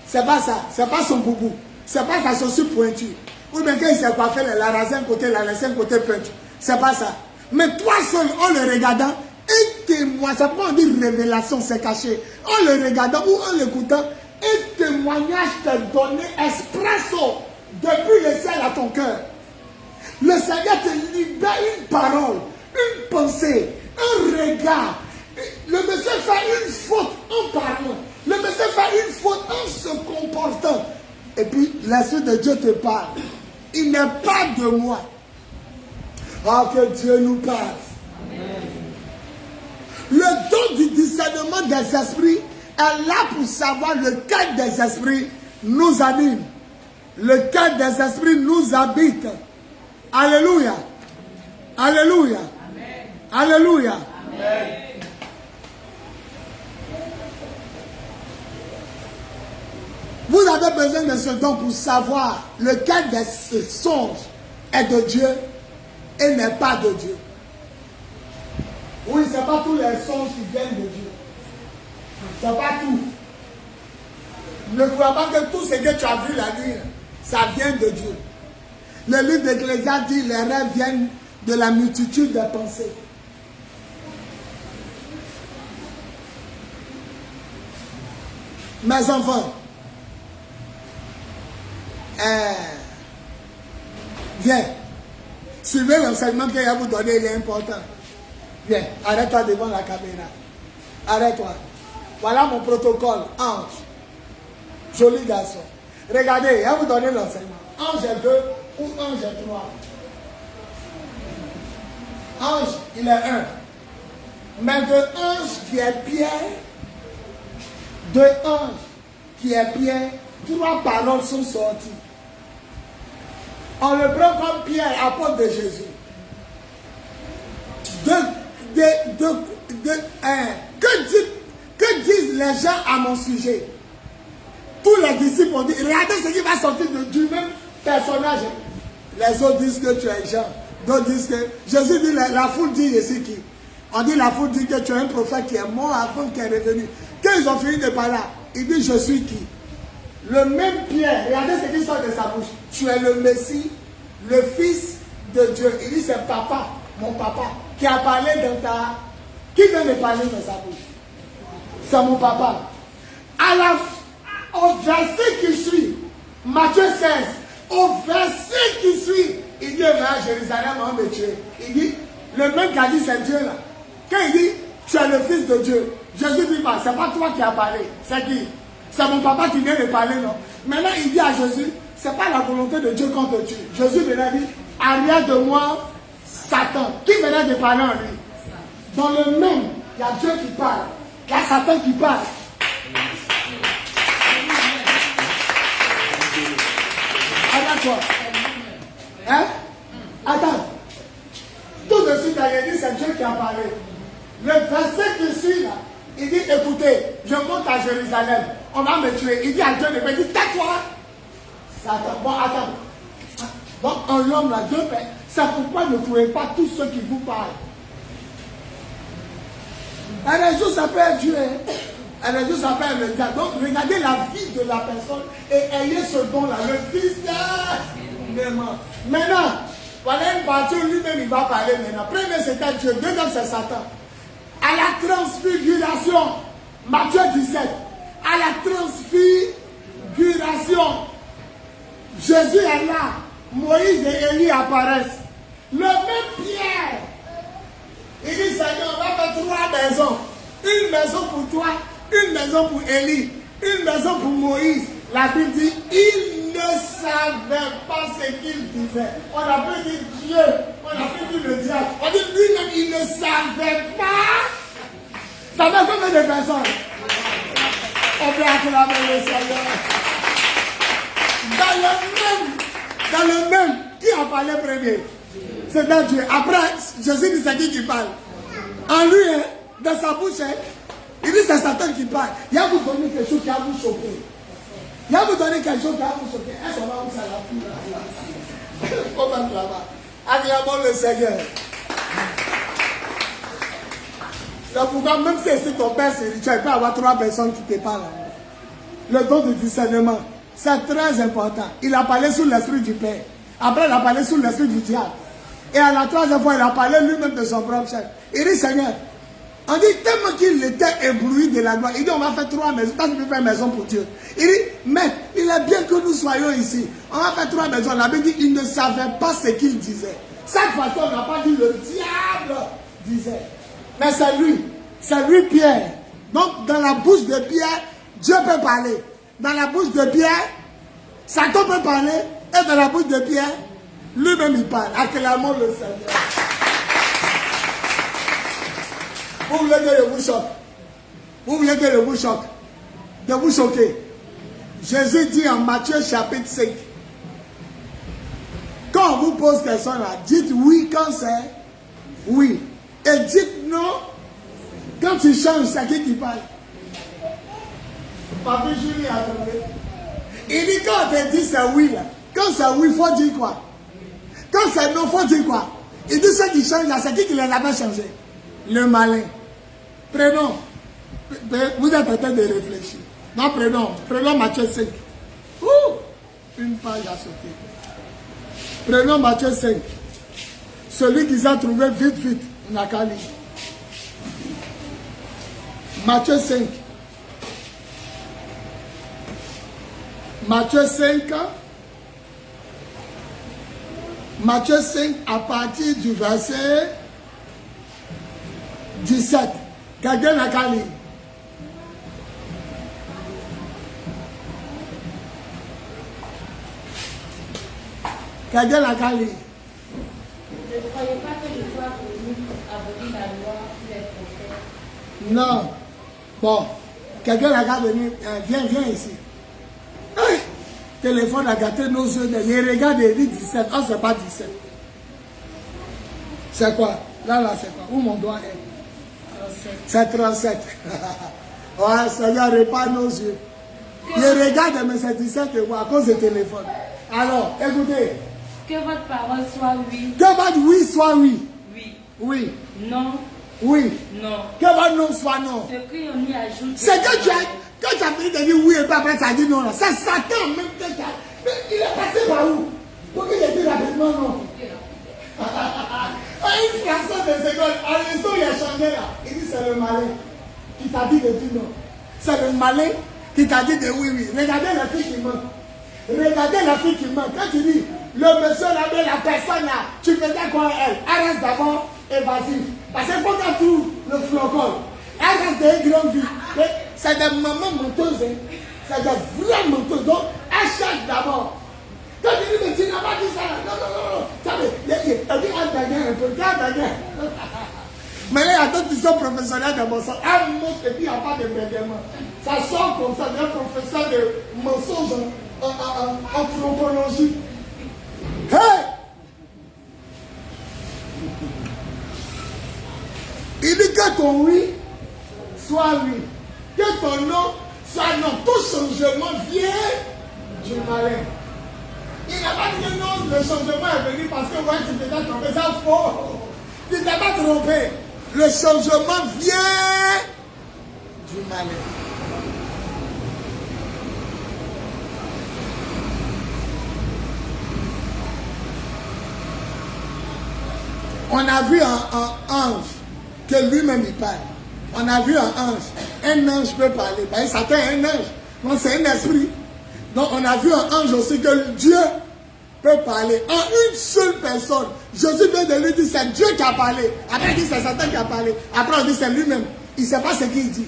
C'est pas ça. C'est pas son boubou. C'est pas sa chaussure pointue. Ou bien quand il s'est pas fait la racine côté, la racine côté pointue. C'est pas ça. Mais toi seul, en le regardant, un témoignage, ça peut pas dire révélation, c'est caché. En le regardant ou en l'écoutant, un témoignage te donné expresso depuis le ciel à ton cœur. Le Seigneur te libère une parole, une pensée, un regard. Le monsieur fait une faute en parlant. Le monsieur fait une faute en se comportant. Et puis l'Esprit de Dieu te parle. Il n'est pas de moi. Ah, que Dieu nous parle. Amen. Le don du discernement des esprits est là pour savoir lequel des esprits nous anime. Lequel des esprits nous habite. Alléluia. Alléluia. Amen. Alléluia. Amen. Vous avez besoin de ce don pour savoir lequel des songes est de Dieu et n'est pas de Dieu. Oui, ce n'est pas tous les songes qui viennent de Dieu. Ce n'est pas tout. Ne crois pas que tout ce que tu as vu la nuit, ça vient de Dieu. Le livre d'Ecclésiaste dit les rêves viennent de la multitude des pensées. Mes enfants, viens. Suivez l'enseignement que je vais vous donner, il est important. Viens, arrête-toi devant la caméra. Arrête-toi. Voilà mon protocole. Ange. Joli garçon. Regardez, je vais vous donner l'enseignement. Ange 2 ou ange 3. Ange, il est 1. Mais de ange qui est Pierre, de ange qui est Pierre, 3 paroles sont sorties. On le prend comme Pierre, apôtre de Jésus. Que disent les gens à mon sujet? Tous les disciples ont dit, regardez ce qui va sortir du même personnage. Les autres disent que tu es Jean. D'autres disent que... Jésus dit, la foule dit, je suis qui? On dit, la foule dit que tu es un prophète qui est mort avant qu'il est revenu. Quand ils ont fini de parler, il dit, je suis qui? Le même Pierre, regardez ce qui sort de sa bouche. Tu es le Messie, le Fils de Dieu. Il dit, c'est papa, mon papa, qui a parlé dans ta... Qui vient de parler dans sa bouche? C'est mon papa. Au verset qui suit, Matthieu 16, au verset qui suit, il dit, à Jérusalem, on va me tuer. Il dit, le même qui a dit, c'est Dieu là. Quand il dit, tu es le Fils de Dieu, Jésus dit, bah, c'est pas toi qui as parlé, c'est qui? C'est mon papa qui vient de parler, non? Maintenant, il dit à Jésus, c'est pas la volonté de Dieu qu'on te tue. Jésus venait dit, arrière de moi, Satan. Qui venait de parler en lui? Dans le même, il y a Dieu qui parle. Il y a Satan qui parle. Attends-toi. Hein? Attends. Tout de suite, il a dit, c'est Dieu qui a parlé. Le verset qui suit là, il dit, écoutez, je monte à Jérusalem, on va me tuer. Il dit à Dieu, il dit, tais-toi. Bon, attends. Donc, un homme là, Dieu fait. C'est pourquoi ne trouvez pas tous ceux qui vous parlent. Un jour, ça peut être Dieu. Un jour, ça peut être le diable. Donc, regardez la vie de la personne et ayez ce don-là. Le Fils de... Maintenant, voilà une partie où lui-même, il va parler maintenant. Premier, c'était Dieu. Deuxième, c'est Satan. À la transfiguration, Matthieu 17, à la transfiguration, Jésus est là, Moïse et Élie apparaissent. Le même Pierre, il dit, Seigneur, on va faire 3 maisons. Une maison pour toi, une maison pour Élie, une maison pour Moïse. La Bible dit, il ne savait pas ce qu'il disait. On a pu dire Dieu, on a pu dire le diable. On dit lui-même, il ne savait pas. Ça fait combien de personnes? On peut acclamer le Seigneur. Dans le même, qui a parlé premier? C'est dans Dieu. Après, Jésus dit c'est qui parle? En lui, hein, dans sa bouche, hein, il dit c'est Satan qui parle. Il va vous donner quelque chose qui va vous choquer. Il va vous donner quelque chose qui va vous choquer. Est-ce qu'on va vous faire la foule? Comment là-bas? Acclamons le Seigneur. C'est pourquoi même si c'est ton père spirituel, il peut y avoir 3 personnes qui te parlent. Le don du discernement. C'est très important. Il a parlé sous l'esprit du Père. Après, il a parlé sous l'esprit du diable. Et à la troisième fois, il a parlé lui-même de son propre chef. Il dit, Seigneur, on dit tellement qu'il était ébloui de la gloire. Il dit, on va faire 3 maisons. Toi, tu peux faire une maison pour Dieu. Il dit, mais il est bien que nous soyons ici. On va faire 3 maisons. La Bible dit, il ne savait pas ce qu'il disait. Cette fois-ci, on n'a pas dit le diable disait. Mais c'est lui Pierre. Donc, dans la bouche de Pierre, Dieu peut parler. Dans la bouche de Pierre, Satan peut parler. Et dans la bouche de Pierre, lui-même il parle. Acclamons le Seigneur. Vous voulez que je vous choque? Vous voulez que je vous choque? De vous choquer. Jésus dit en Matthieu chapitre 5. Quand on vous pose question là, dites oui quand c'est oui. Et dites non quand tu changes, c'est qui parle? Papa Julie a trouvé. Il dit quand on te dit c'est oui là. Quand c'est oui, il faut dire quoi? Quand c'est non, il faut dire quoi? Il dit ceux qui changent là, c'est qui les avait changé? Le malin. Prenons. Vous êtes en train de réfléchir. Non, prenons Matthieu 5. Une page à sauter. Prenons Matthieu 5. Celui qui s'est trouvé vite, on n'a qu'à lire. Matthieu 5. Matthieu 5. Matthieu 5 à partir du verset 17. Quelqu'un n'a qu'à lire. Quelqu'un n'a qu'à lire. Je ne croyais pas que je sois venu abolir la loi ou les prophètes. Non. Bon. Quelqu'un n'a qu'à venir. Viens ici. Hey! Téléphone a gâté nos yeux. Il regarde et dit 17. Oh, c'est pas 17. C'est quoi? Là, c'est quoi? Où mon doigt est? 37. C'est 37. Ouais, Seigneur, répare nos yeux. Il regarde, mais c'est 17 à cause du téléphone. Alors, écoutez. Que votre parole soit oui. Que votre oui soit oui. Oui. Oui. Non. Oui. Non. Que votre non soit non. Ce qu'on y ajoute. C'est que tu as. Quand tu as fini de dire oui et pas après, tu as dit non. C'est Satan même que tu as. Mais il est passé par où? Pour qu'il ait dit rapidement non. Une fraction de seconde, à l'instant il a changé là. Il dit c'est le malin qui t'a dit de dire non. C'est le malin qui t'a dit de oui. Regardez la fille qui ment. Regardez la fille qui ment. Quand tu dis le monsieur là, la personne là, tu faisais quoi elle? Elle reste d'abord évasive. Parce qu'il faut qu'elle trouve le flocon. Elle reste des grandes filles. C'est des mamans menteuses. Hein. C'est des vraies menteuses. Donc, elle cherche d'abord. Quand tu dis, mais tu n'as pas dit ça. Non. Elle dit, elle bagarre un peu. Elle bagarre. Mais là, il y a d'autres qui sont professionnels de mensonge. Elle montre et puis il n'y a pas de bégaiement. Ça sort comme ça, un professeur de mensonge en anthropologie. Hey! Il dit que ton oui soit oui. Que ton non soit non. Tout changement vient du malin. Il n'a pas dit que non, le changement est venu parce que ouais, tu t'es trompé. C'est faux. Tu ne t'es pas trompé. Le changement vient du malin. On a vu un ange que lui-même il parle. On a vu un ange. Un ange peut parler. Ben, Satan est un ange. Non, c'est un esprit. Donc on a vu un ange aussi que Dieu peut parler en une seule personne. Jésus vient de lui dire c'est Dieu qui a parlé. Après il dit c'est Satan qui a parlé. Après on dit c'est lui-même. Il ne sait pas ce qu'il dit.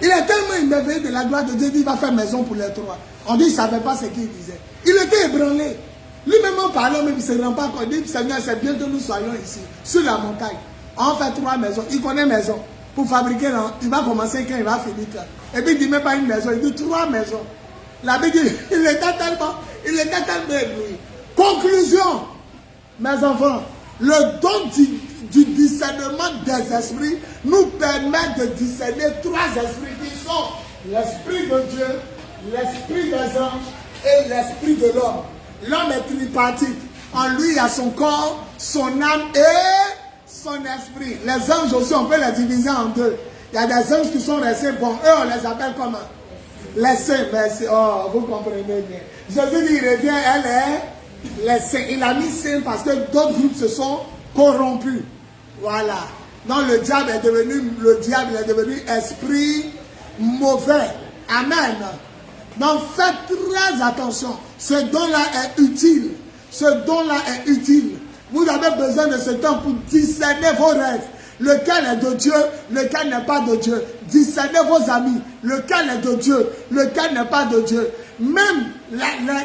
Il est tellement émerveillé de la gloire de Dieu, il va faire maison pour les trois. On dit qu'il ne savait pas ce qu'il disait. Il était ébranlé. Lui-même en parlant, même il ne se rend pas compte. Il dit Seigneur, c'est bien que nous soyons ici, sur la montagne. On fait 3 maisons. Il connaît maison. Pour fabriquer, il va commencer quand il va finir. Et puis il ne dit même pas une maison, il dit 3 maisons. La Bible dit, il était tellement ébloui. Conclusion, mes enfants, le don du discernement des esprits nous permet de discerner 3 esprits qui sont l'esprit de Dieu, l'esprit des anges et l'esprit de l'homme. L'homme est tripartite. En lui, il y a son corps, son âme et son esprit. Les anges aussi, on peut les diviser en 2. Il y a des anges qui sont restés bons. Eux, on les appelle comment? Les saints, merci. Oh, vous comprenez bien. Jésus dit, il revient, elle est les saints. Il a mis saints parce que d'autres groupes se sont corrompus. Voilà. Donc le diable est devenu esprit mauvais. Amen. Donc faites très attention. Ce don-là est utile. Ce don-là est utile. Vous avez besoin de ce temps pour discerner vos rêves. Lequel est de Dieu, lequel n'est pas de Dieu. Discernez vos amis. Lequel est de Dieu, lequel n'est pas de Dieu. Même,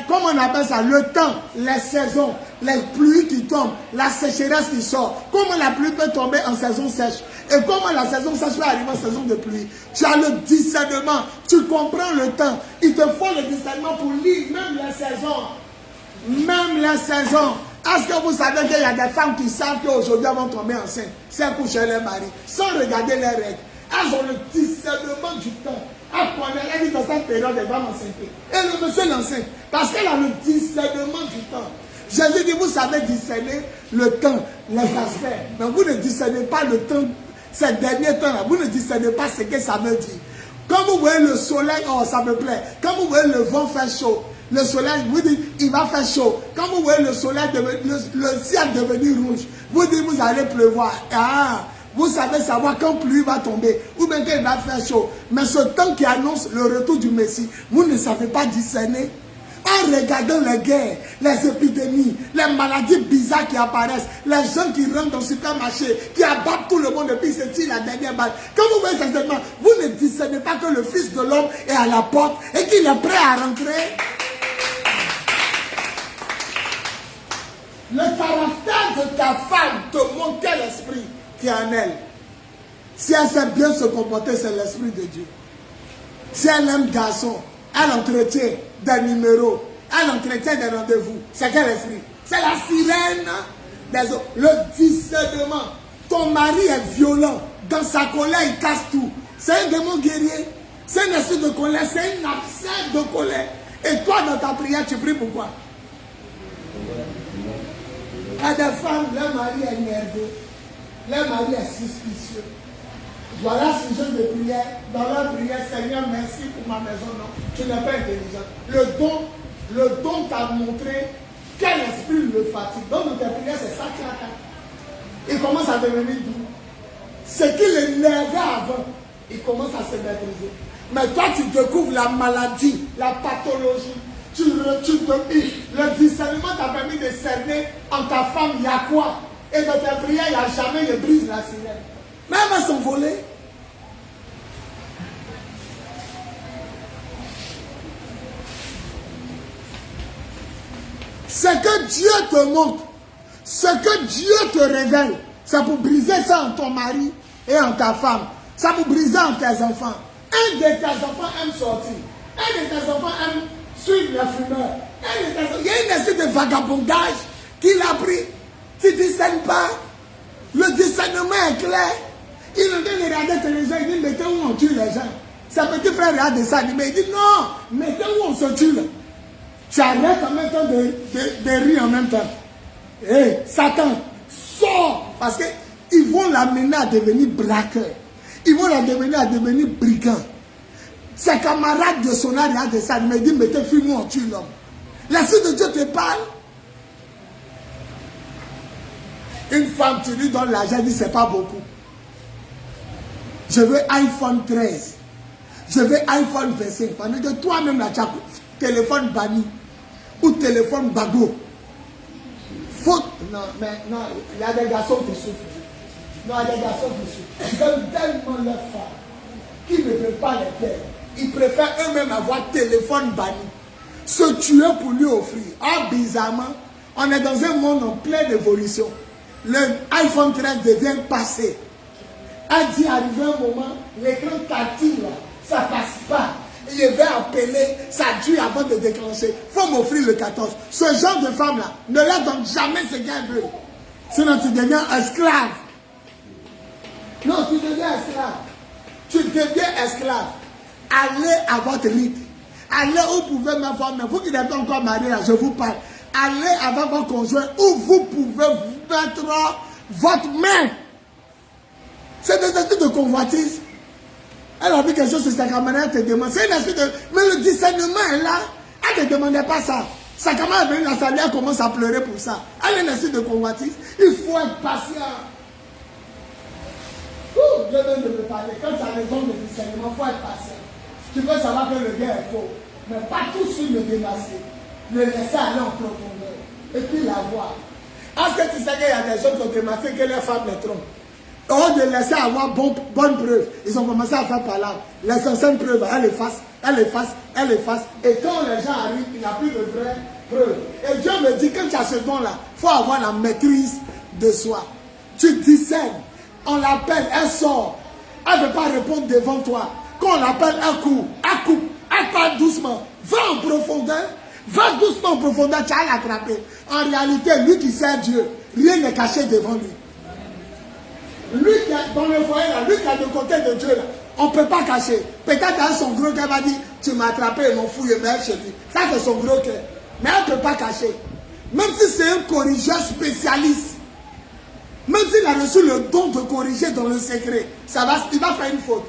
comment on appelle ça, le temps, les saisons, les pluies qui tombent, la sécheresse qui sort. Comment la pluie peut tomber en saison sèche. Et comment la saison sèche peut arriver en saison de pluie. Tu as le discernement, tu comprends le temps. Il te faut le discernement pour lire même les saisons. Même les saisons. Est-ce que vous savez qu'il y a des femmes qui savent qu'aujourd'hui elles vont tomber enceintes, si elles couchent leur mari, sans regarder les règles? Elles ont le discernement du temps. Elles connaissent, elles disent dans cette période, elles vont m'enceinte. Et le monsieur l'enceinte, parce qu'elle a le discernement du temps. Jésus dit, vous savez discerner le temps, les aspects, mais vous ne discernez pas le temps, ces derniers temps-là, vous ne discernez pas ce que ça veut dire. Quand vous voyez le soleil, oh ça me plaît, quand vous voyez le vent faire chaud, le soleil, vous dites, il va faire chaud. Quand vous voyez le soleil, le ciel devenir rouge, vous dites, vous allez pleuvoir. Ah, vous savez savoir quand pluie va tomber, ou bien qu'il va faire chaud. Mais ce temps qui annonce le retour du Messie, vous ne savez pas discerner. En regardant les guerres, les épidémies, les maladies bizarres qui apparaissent, les gens qui rentrent dans le supermarché, qui abattent tout le monde et puis se tirent la dernière balle. Quand vous voyez ces événements, vous ne discernez pas que le Fils de l'homme est à la porte et qu'il est prêt à rentrer. Le caractère de ta femme te montre quel esprit qui est en elle. Si elle sait bien se comporter, c'est l'esprit de Dieu. Si elle aime garçon, elle entretient des numéros, elle entretient des rendez-vous. C'est quel esprit? C'est la sirène des eaux. Le discernement. Ton mari est violent. Dans sa colère, il casse tout. C'est un démon guerrier. C'est un esprit de colère. C'est un abcès de colère. Et toi, dans ta prière, tu pries pourquoi? Il y a des femmes, leur mari est nerveux, leur mari est suspicieux. Voilà ce genre de prière. Dans leur prière, Seigneur, merci pour ma maison. Non, tu n'es pas intelligent. Le don t'a montré quel esprit le fatigue. Donc, dans ta prière, c'est ça qui attend. Il commence à devenir doux. Ce qui l'énervait avant, il commence à se maîtriser. Mais toi, tu découvres la maladie, la pathologie. Le discernement t'a permis de cerner en ta femme, il y a quoi? Et dans ta prière, il n'y a jamais de brise la sirène. Même elles sont volées. Ce que Dieu te montre, ce que Dieu te révèle, c'est pour briser ça en ton mari et en ta femme. Ça pour briser en tes enfants. Un de tes enfants aime sortir. Un de tes enfants aime suivre la fumeur. Il y a une espèce de vagabondage qu'il a pris. Tu ne discernes pas. Le discernement est clair. Il est en train de regarder les gens. Il dit, mettez où on tue les gens. Sa petit frère regarde ça. Il dit, non, mettez où on se tue là. Tu arrêtes en même temps de rire en même temps. Hé, Satan, sors. Parce qu'ils vont l'amener à devenir braqueur. Ils vont l'amener à devenir brigand. Ses camarades de son âge regardent ça. Il me dit, mettez fume où on tue l'homme. L'Esprit de Dieu te parle. Une femme, tu lui donnes l'argent, elle dit, c'est pas beaucoup. Je veux iPhone 13. Je veux iPhone 25. Pendant que toi-même, là, tu as téléphone banni. Ou téléphone bagot. Faute. Non, mais non, il y a des garçons qui souffrent. Non, il y a des garçons qui souffrent. Ils aiment tellement leur femme qu'ils ne veulent pas les perdre. Ils préfèrent eux-mêmes avoir téléphone banni. Se tuer pour lui offrir. Ah, bizarrement, on est dans un monde en pleine évolution. Le iPhone 13 devient passé. Elle dit, arrivé un moment, l'écran tactile, ça ne passe pas. Il vais appeler, ça dure avant de déclencher. Il faut m'offrir le 14. Ce genre de femme-là, ne leur donne jamais ce qu'elle veut. Sinon, tu deviens esclave. Non, tu deviens esclave. Tu deviens esclave. Allez à votre rythme. Allez où vous pouvez me voir. Mais vous qui n'êtes pas encore mariés, là, je vous parle. Allez avec votre conjoint où vous pouvez mettre votre main. C'est des actes de convoitise. Elle a vu quelque chose sur sa caméra, elle te demande. C'est une espèce de... Mais le discernement est là. Elle ne te demandait pas ça. Sa caméra est venue la saluer, elle commence à pleurer pour ça. Elle est une espèce de convoitise. Il faut être patient. Je viens de me parler. Quand tu as raison de discernement, il faut être patient. Tu peux savoir que le gars est faux. Mais pas tout de suite le démasquer. Le laisser aller en profondeur. Et puis la voir. Est-ce que tu sais qu'il y a des gens qui ont démasqué que les femmes les trompent? Au lieu de laisser avoir bonne preuve, ils ont commencé à faire par là. Les anciennes preuves, elle efface, elle efface, elle efface. Et quand les gens arrivent, il n'y a plus de vraies preuves. Et Dieu me dit, quand tu as ce don-là, il faut avoir la maîtrise de soi. Tu discernes. On l'appelle, elle sort. Elle ne veut pas répondre devant toi. Quand on l'appelle, elle court, elle parle doucement. Va en profondeur. Va doucement en profondeur, tu vas l'attraper. En réalité, lui qui sert Dieu, rien n'est caché devant lui. Lui qui est dans le foyer, là, lui qui est de côté de Dieu, là, on ne peut pas cacher. Peut-être dans son gros cœur, va dire, tu m'as attrapé, mon fou, il est chez lui. Ça, c'est son gros cœur. Mais elle ne peut pas cacher. Même si c'est un corrigeur spécialiste, même s'il a reçu le don de corriger dans le secret, il va faire une faute.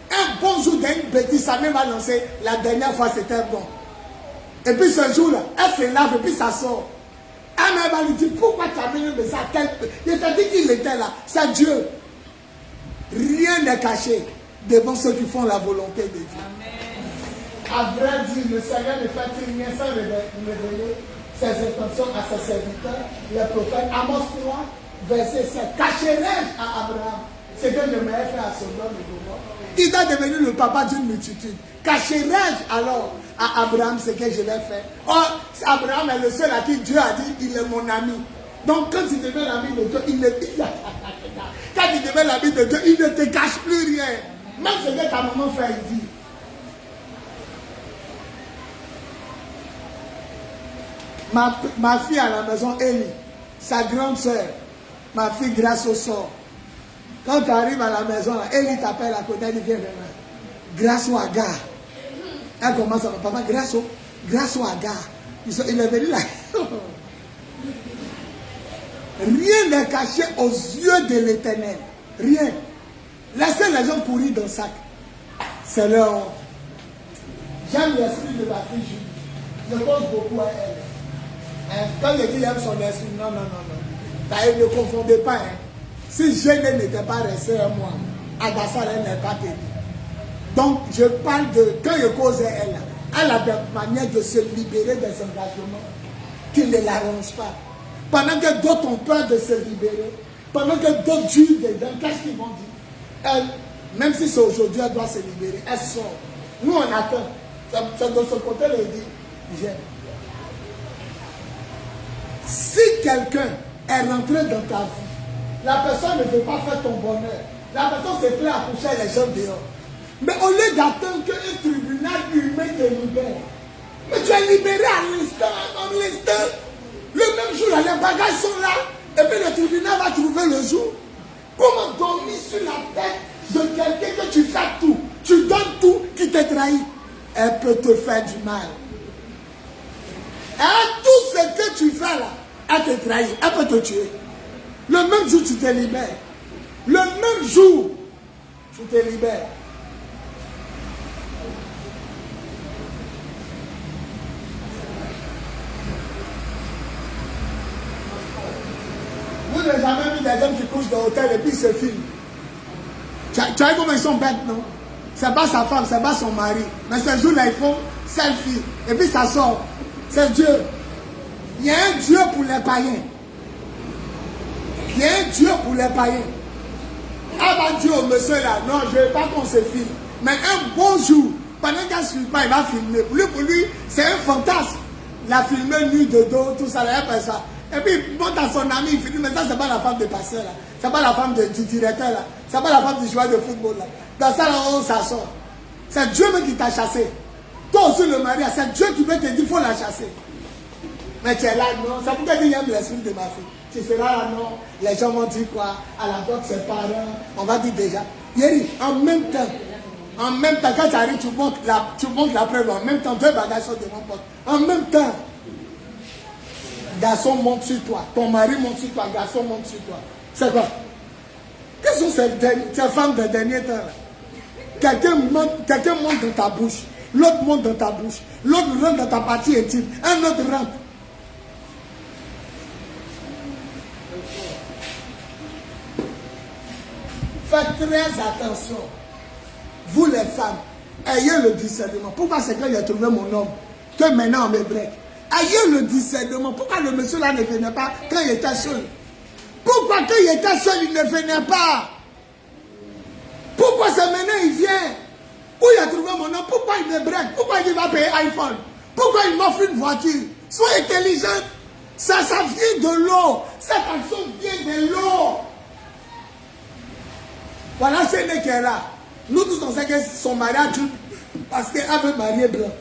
Un bon jour d'une bêtise, ça même va lancer. La dernière fois, c'était bon. Et puis ce jour-là, elle se lave et puis ça sort. Elle va lui dire, pourquoi tu as mis le message? Il t'a dit qu'il était là. C'est Dieu. Rien n'est caché devant ceux qui font la volonté de Dieu. Amen. À vrai dire, le Seigneur ne fait rien sans révéler ses intentions à ses serviteurs, les prophètes. Amos 3, verset 7. Cacherai-je à Abraham ce que je m'avais fait à Sodome et Gomorrhe? Il est devenu le papa d'une multitude. Cacherai-je alors à Abraham ce que je l'ai fait? Or, Abraham est le seul à qui Dieu a dit, il est mon ami. Donc quand il devient l'ami de Dieu, il ne te cache plus rien. Même ce que ta maman fait, il dit. Ma fille à la maison, Elie, sa grande soeur, ma fille grâce au sort. Quand tu arrives à la maison, Elie t'appelle à côté, elle vient de là. Grâce au Agar. Elle commence à dire, papa, grâce au Agar. Il est venu là. Rien n'est caché aux yeux de l'Éternel. Rien. Laissez les gens pourrir dans le sac. C'est leur honte. J'aime l'esprit de ma fille Julie. Je pense beaucoup à elle. Quand je dis j'aime son esprit, non. Ne confondez pas. Si Jéné n'était pas resté à moi, Adassa n'est pas tenu. Donc, je parle de, quand je causais elle a des manières de se libérer des engagements qui ne l'arrangent pas. Pendant que d'autres ont peur de se libérer, pendant que d'autres jugent dedans, qu'est-ce qu'ils vont dire? Elle, même si c'est aujourd'hui, elle doit se libérer, elle sort. Nous, on attend. C'est de ce côté, elle dit, j'aime. Si quelqu'un est rentré dans ta vie, la personne ne veut pas faire ton bonheur. La personne se plaît à coucher les gens dehors. Mais au lieu d'attendre qu'un tribunal humain te libère, mais tu es libéré à l'instant, le même jour, les bagages sont là, et puis le tribunal va trouver le jour. Comment dormir sur la tête de quelqu'un que tu fais tout, tu donnes tout, qui te trahit? Elle peut te faire du mal. Et tout ce que tu fais là, elle te trahit, elle peut te tuer. Le même jour, tu te libères. Le même jour, tu te libères. Vous n'avez jamais vu des gens qui couchent dans l'hôtel et puis se filment. Tu as vu comment ils sont bêtes, non? C'est pas sa femme, c'est pas son mari. Mais ce jour-là, ils font selfie. Et puis ça sort. C'est Dieu. Il y a un Dieu pour les païens. Il y a un Dieu pour les païens. Ah bah Dieu, monsieur là, non, je ne veux pas qu'on se filme. Mais un bon jour, pendant qu'elle ne suit pas, il va filmer. Pour lui, c'est un fantasme. La filmer nu de dos, tout ça, là, il fait ça. Et puis il monte à son ami, il filme. Mais ça, c'est pas la femme de pasteur là. C'est pas la femme du directeur là. C'est pas la femme du joueur de football là. Dans ça, là, on s'assoit. C'est Dieu même qui t'a chassé. Toi aussi le mari, c'est Dieu qui veut te dire, il faut la chasser. Mais tu es là, non. C'est pourquoi il aime l'esprit de ma fille. Tu seras là, non. Les gens vont dire quoi? À la porte, ses parents. On va dire déjà. Yeri, en même temps, quand tu arrives, tu montres la preuve. En même temps, deux bagages sont devant porte. En même temps, garçon monte sur toi. Ton mari monte sur toi. Garçon monte sur toi. C'est quoi? Quelles sont ces femmes des derniers temps là? quelqu'un monte dans ta bouche, l'autre monte dans ta bouche, l'autre rentre dans ta partie intime, un autre rentre. Faites très attention. Vous les femmes, ayez le discernement. Pourquoi c'est quand j'ai trouvé mon homme que maintenant on me break? Ayez le discernement. Pourquoi le monsieur là ne venait pas quand il était seul? Pourquoi quand il était seul il ne venait pas? Pourquoi c'est maintenant il vient? Où il a trouvé mon homme? Pourquoi il me break? Pourquoi il va payer iPhone? Pourquoi il m'offre une voiture? Sois intelligent. Ça vient de l'eau. Cette action vient de l'eau. Voilà, c'est une qui est là. Nous tous on sait que son mariage, parce qu'elle veut marier blanc.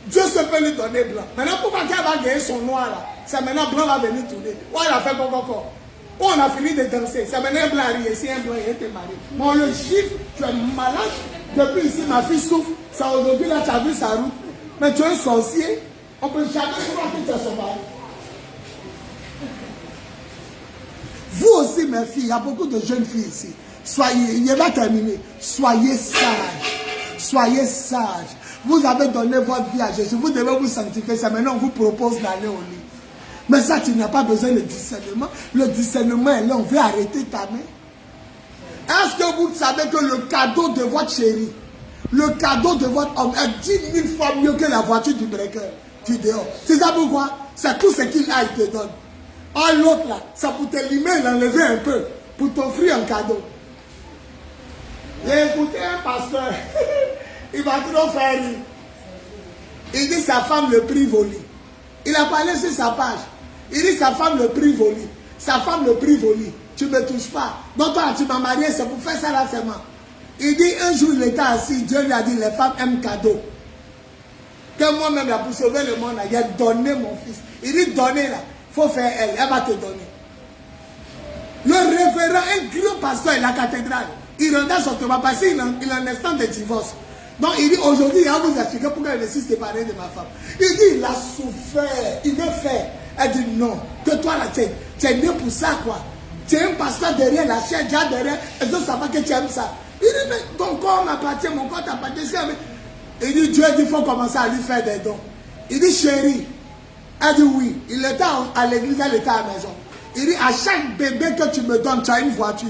Dieu se peut lui donner blanc. Maintenant, pourquoi qu'elle va gagner son noir là? C'est maintenant blanc va venir tourner. Où elle a fait encore? Où on a fini de danser? C'est maintenant un blanc arrivé. Si un blanc il était marié. Bon, le chiffre, tu es malade. Depuis ici, ma fille souffre. Ça aujourd'hui là, tu as vu sa route. Mais tu es un sorcier. On peut jamais croire que tu es son mari. Vous aussi, mes filles, il y a beaucoup de jeunes filles ici. Soyez, il va terminer. Soyez sages. Soyez sages. Vous avez donné votre vie à Jésus. Vous devez vous sanctifier. C'est maintenant on vous propose d'aller au lit. Mais ça, tu n'as pas besoin de discernement. Le discernement est là. On veut arrêter ta main. Est-ce que vous savez que le cadeau de votre chéri, le cadeau de votre homme est 10 000 fois mieux que la voiture du breaker, du dehors? C'est ça pourquoi? C'est tout ce qu'il a, il te donne. En l'autre là, ça pour te limer, l'enlever un peu, pour t'offrir un cadeau. J'ai écouté un pasteur, il va trop faire rire. Il dit sa femme le prive au lit. Il a parlé sur sa page. Il dit sa femme le prive au lit. Sa femme le prive au lit. Tu ne me touches pas. Donc toi, tu m'as marié, c'est pour faire ça là seulement. Il dit un jour il était assis, Dieu lui a dit les femmes aiment cadeau. Que moi-même là, pour sauver le monde, il a donné mon fils. Il dit donner là, il faut faire elle va te donner. Le révérend, un grand pasteur de la cathédrale, il rendait son tombeau parce qu'il a un instant de divorce. Donc il dit aujourd'hui, il va vous expliquer pourquoi il est si séparé de ma femme. Il dit il a souffert, il veut faire. Elle dit non, que toi là, tu es né pour ça quoi. Tu es un pasteur derrière la chair, déjà derrière, et donc ça va que tu aimes ça. Il dit mais ton corps m'appartient, mon corps t'appartient. Il dit Dieu dit il faut commencer à lui faire des dons. Il dit chérie, elle dit oui, il était à l'église, elle était à la maison. Il dit à chaque bébé que tu me donnes, tu as une voiture.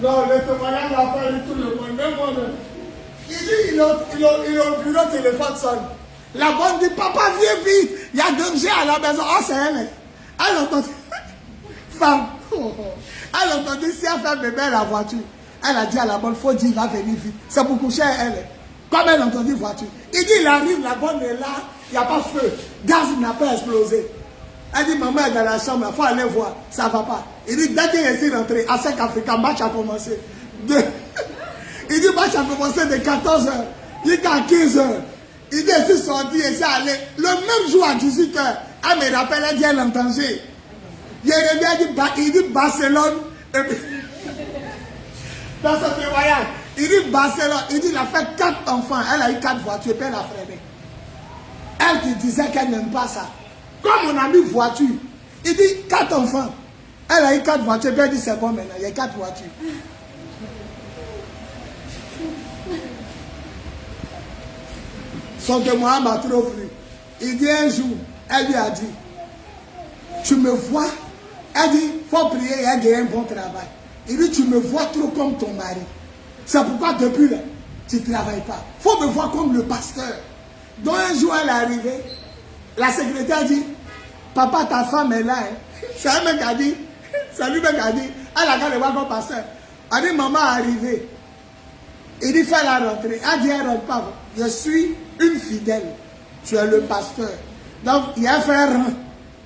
Non, le témoignage va faire tout le monde, même moi-même. Il dit, il est au bureau, téléphone sonne. La bonne dit, papa, viens vite, il y a danger à la maison. Oh, c'est elle. Elle entend, femme, elle entendait si elle fait bébé à la voiture. Elle a dit à la bonne, faut dire, il va venir vite. C'est pour coucher elle. Comme elle entendit voiture. Il dit, il arrive, la bonne est là, il n'y a pas feu. Gaz n'a pas explosé. Elle dit, maman est dans la chambre, il faut aller voir, ça ne va pas. Il dit, dès qu'il est rentré, à 5 Africains, match a commencé. Il dit, match a commencé de 14h, jusqu'à 15h. Il dit, je suis sorti et c'est allé. Le même jour à 18h, elle me rappelle, elle dit, elle entendait. Il dit, Barcelone. Et puis, dans ce témoignage, il dit, Barcelone. Il dit, il a fait 4 enfants. Elle a eu 4 voitures, puis elle a freiné. Elle qui disait qu'elle n'aime pas ça. Comme on a mis voiture, il dit 4 enfants. Elle a eu 4 voitures, puis elle dit, c'est bon maintenant, il y a 4 voitures. Son témoin m'a trop plu. Il dit un jour, elle lui a dit, tu me vois? Elle dit, il faut prier et elle gagne un bon travail. Il dit, tu me vois trop comme ton mari. C'est pourquoi depuis là, tu ne travailles pas. Il faut me voir comme le pasteur. Donc un jour, elle est arrivée. La secrétaire dit, papa, ta femme est là. Hein. C'est un mec qui a dit, c'est lui-même qui a dit, elle a qu'à le voir comme pasteur. Elle dit, maman est arrivée. Il dit, fais-la rentrer. Elle dit, elle ne rentre pas. Je suis une fidèle. Tu es le pasteur. Donc, il y a fait un rang.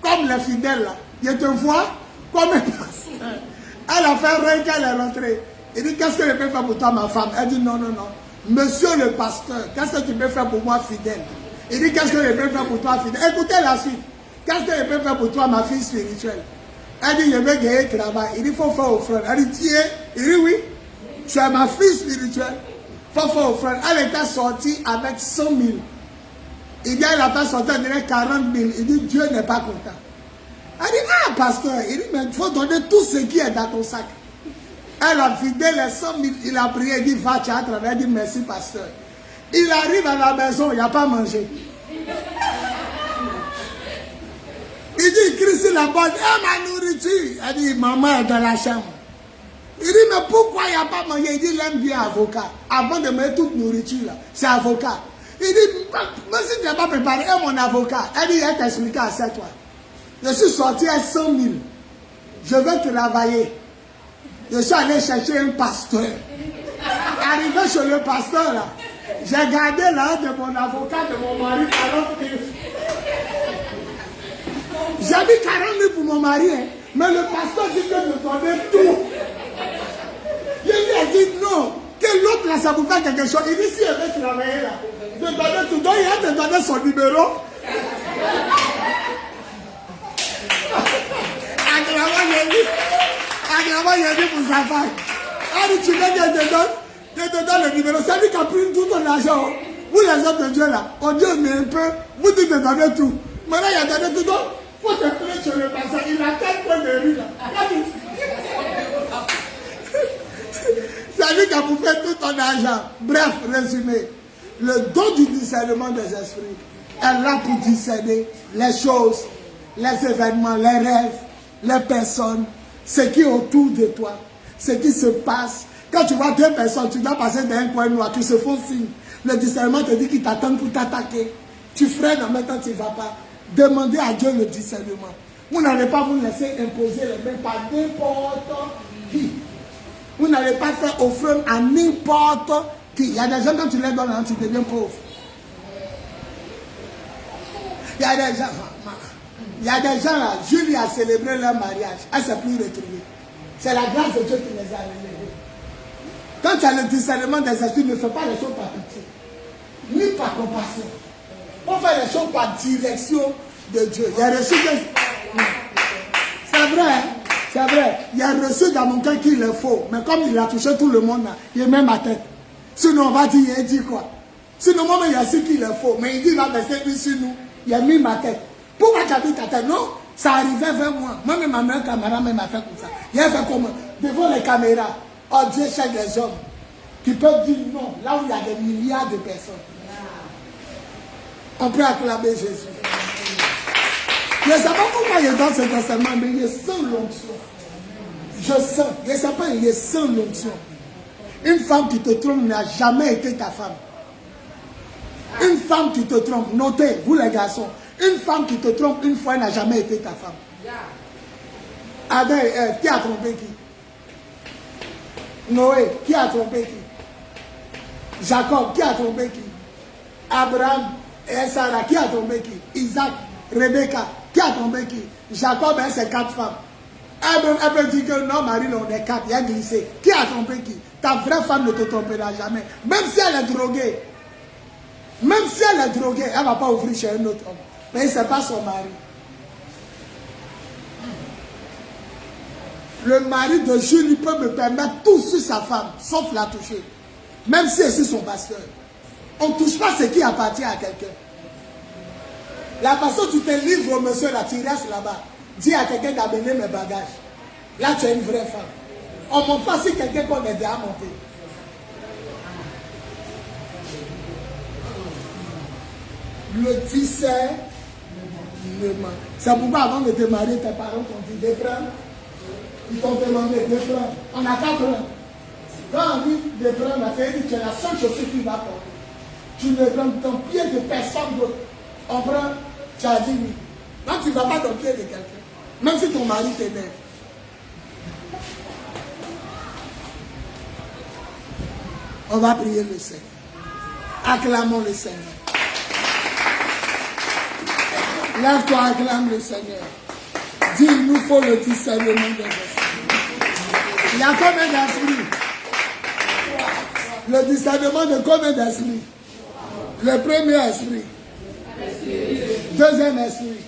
Comme les fidèles là. Je te vois comme un pasteur. Elle a fait un rang qu'elle est rentrée. Il dit, qu'est-ce que je peux faire pour toi, ma femme? Elle dit, non, non, non. Monsieur le pasteur, qu'est-ce que tu peux faire pour moi, fidèle? Il dit, qu'est-ce que je peux faire pour toi, fidèle? Écoutez la suite. Qu'est-ce que je peux faire pour toi, ma fille spirituelle? Elle dit, je veux gagner travail. Il dit, il faut faire offrande. Elle dit, tiens. Il dit, oui. Tu es ma fille spirituelle. Il faut faire offrande. Elle était sortie avec 100 000. Il dit, elle a fait sortir, elle dirait 40 000. Il dit, Dieu n'est pas content. Elle dit, ah, pasteur. Il dit, mais il faut donner tout ce qui est dans ton sac. Elle a vidé les 100 000. Il a prié, il dit, va, tu as à travers, il dit, merci, pasteur. Il arrive à la maison, il n'y a pas mangé. Il dit, Christ, la bonne, ma nourriture. Elle dit, maman est dans la chambre. Il dit, mais pourquoi il n'y a pas mangé? Il dit, il aime bien avocat. Avant de mettre toute nourriture, là, c'est avocat. Il dit, mais si tu n'as pas préparé, mon avocat. Elle dit, elle t'a expliqué à 7 fois. Je suis sorti à 100 000. Je vais travailler. Je suis allé chercher un pasteur. Arrivé chez le pasteur, là, j'ai gardé la honte de mon avocat, de mon mari, 40 000. J'ai mis 40 000 pour mon mari, hein, mais le pasteur dit que je donnais tout. Je lui ai dit non, que l'autre là, ça vous fait quelque chose. Il dit si elle veut travailler là, je donne tout. Donc il a te donné son numéro. Agravant, il a dit pour sa femme. Elle dit tu veux que je te donne le numéro. C'est lui qui a pris tout ton argent. Vous les hommes de Dieu là, on dit on est un peu, vous dites de donner tout. Maintenant il a donné tout. Donc il faut te prendre sur le passage. Il a 4 points de rue là. C'est lui qui a bouffé tout ton argent. Bref, résumé. Le don du discernement des esprits est là pour discerner les choses, les événements, les rêves, les personnes, ce qui est autour de toi, ce qui se passe. Quand tu vois 2 personnes, tu dois passer d'un coin noir, tu se font signe. Le discernement te dit qu'il t'attend pour t'attaquer. Tu freines en même temps, tu ne vas pas. Demandez à Dieu le discernement. Vous n'allez pas vous laisser imposer les mains par n'importe qui. Vous n'allez pas faire offrande à n'importe qui. Il y a des gens, quand tu les donnes, tu deviens pauvre. Il y a des gens là, Julie a célébré leur mariage. Elle ne s'est plus retrouvée. C'est la grâce de Dieu qui les a relevés. Quand tu as le discernement des esprits, ne fais pas les choses par pitié, ni par compassion. Il faut faire les choses par direction de Dieu. Il y a reçu des... C'est vrai, hein? C'est vrai. Il y a reçu dans mon cœur qu'il est faux. Mais comme il a touché tout le monde, là, il met ma tête. Sinon, on va dire, il dit quoi? Sinon, moi, il y a su qu'il est faux. Mais il dit, il va rester lui sur nous. Il a mis ma tête. Pourquoi tu as mis ta tête? Non, ça arrivait vers moi. Moi-même, ma mère camarade m'a fait comme ça. Il a fait comment? Devant les caméras. Oh, Dieu cherche des hommes qui peuvent dire non, là où il y a des milliards de personnes. On peut acclamer Jésus. Je ne sais pas pourquoi il est dans cet enseignement, mais il est sans l'onction. Je sens, je ne sais pas, il est sans l'onction. Une femme qui te trompe n'a jamais été ta femme. Une femme qui te trompe, notez, vous les garçons, une femme qui te trompe une fois n'a jamais été ta femme. Adam et Ève, qui a trompé qui? Noé, qui a trompé qui? Jacob, qui a trompé qui? Abraham et Sarah, qui a trompé qui? Isaac, Rebecca, qui a trompé qui? Jacob et ses 4 femmes. Elle peut dire que non, Marie, on est 4, il a glissé. Qui a trompé qui? Ta vraie femme ne te trompera jamais. Même si elle est droguée. Même si elle est droguée, elle ne va pas ouvrir chez un autre homme. Mais ce n'est pas son mari. Le mari de Julie peut me permettre tout sur sa femme, sauf la toucher. Même si c'est son pasteur. On ne touche pas ce qui appartient à quelqu'un. La façon dont tu te livres au monsieur, là, tu restes là-bas. Dis à quelqu'un d'amener mes bagages. Là, tu es une vraie femme. On ne monte pas si quelqu'un qu'on est déjà monté. Le discernement. C'est pourquoi avant de te marier, tes parents t'ont dit de prendre. Ils t'ont demandé de prendre. On n'a qu'à prendre. Quand on dit de prendre, tu es la seule chose que tu vas porter. Tu ne prends ton pied de personne d'autre. On prend, tu as dit oui. Donc tu ne vas pas ton pied de quelqu'un. Même si ton mari t'énerve. On va prier le Seigneur. Acclamons le Seigneur. Lève-toi, acclame le Seigneur. Dis, il nous faut le discernement des esprits. Il y a combien d'esprits? Le discernement de combien d'esprits? Le premier esprit. Deuxième esprit.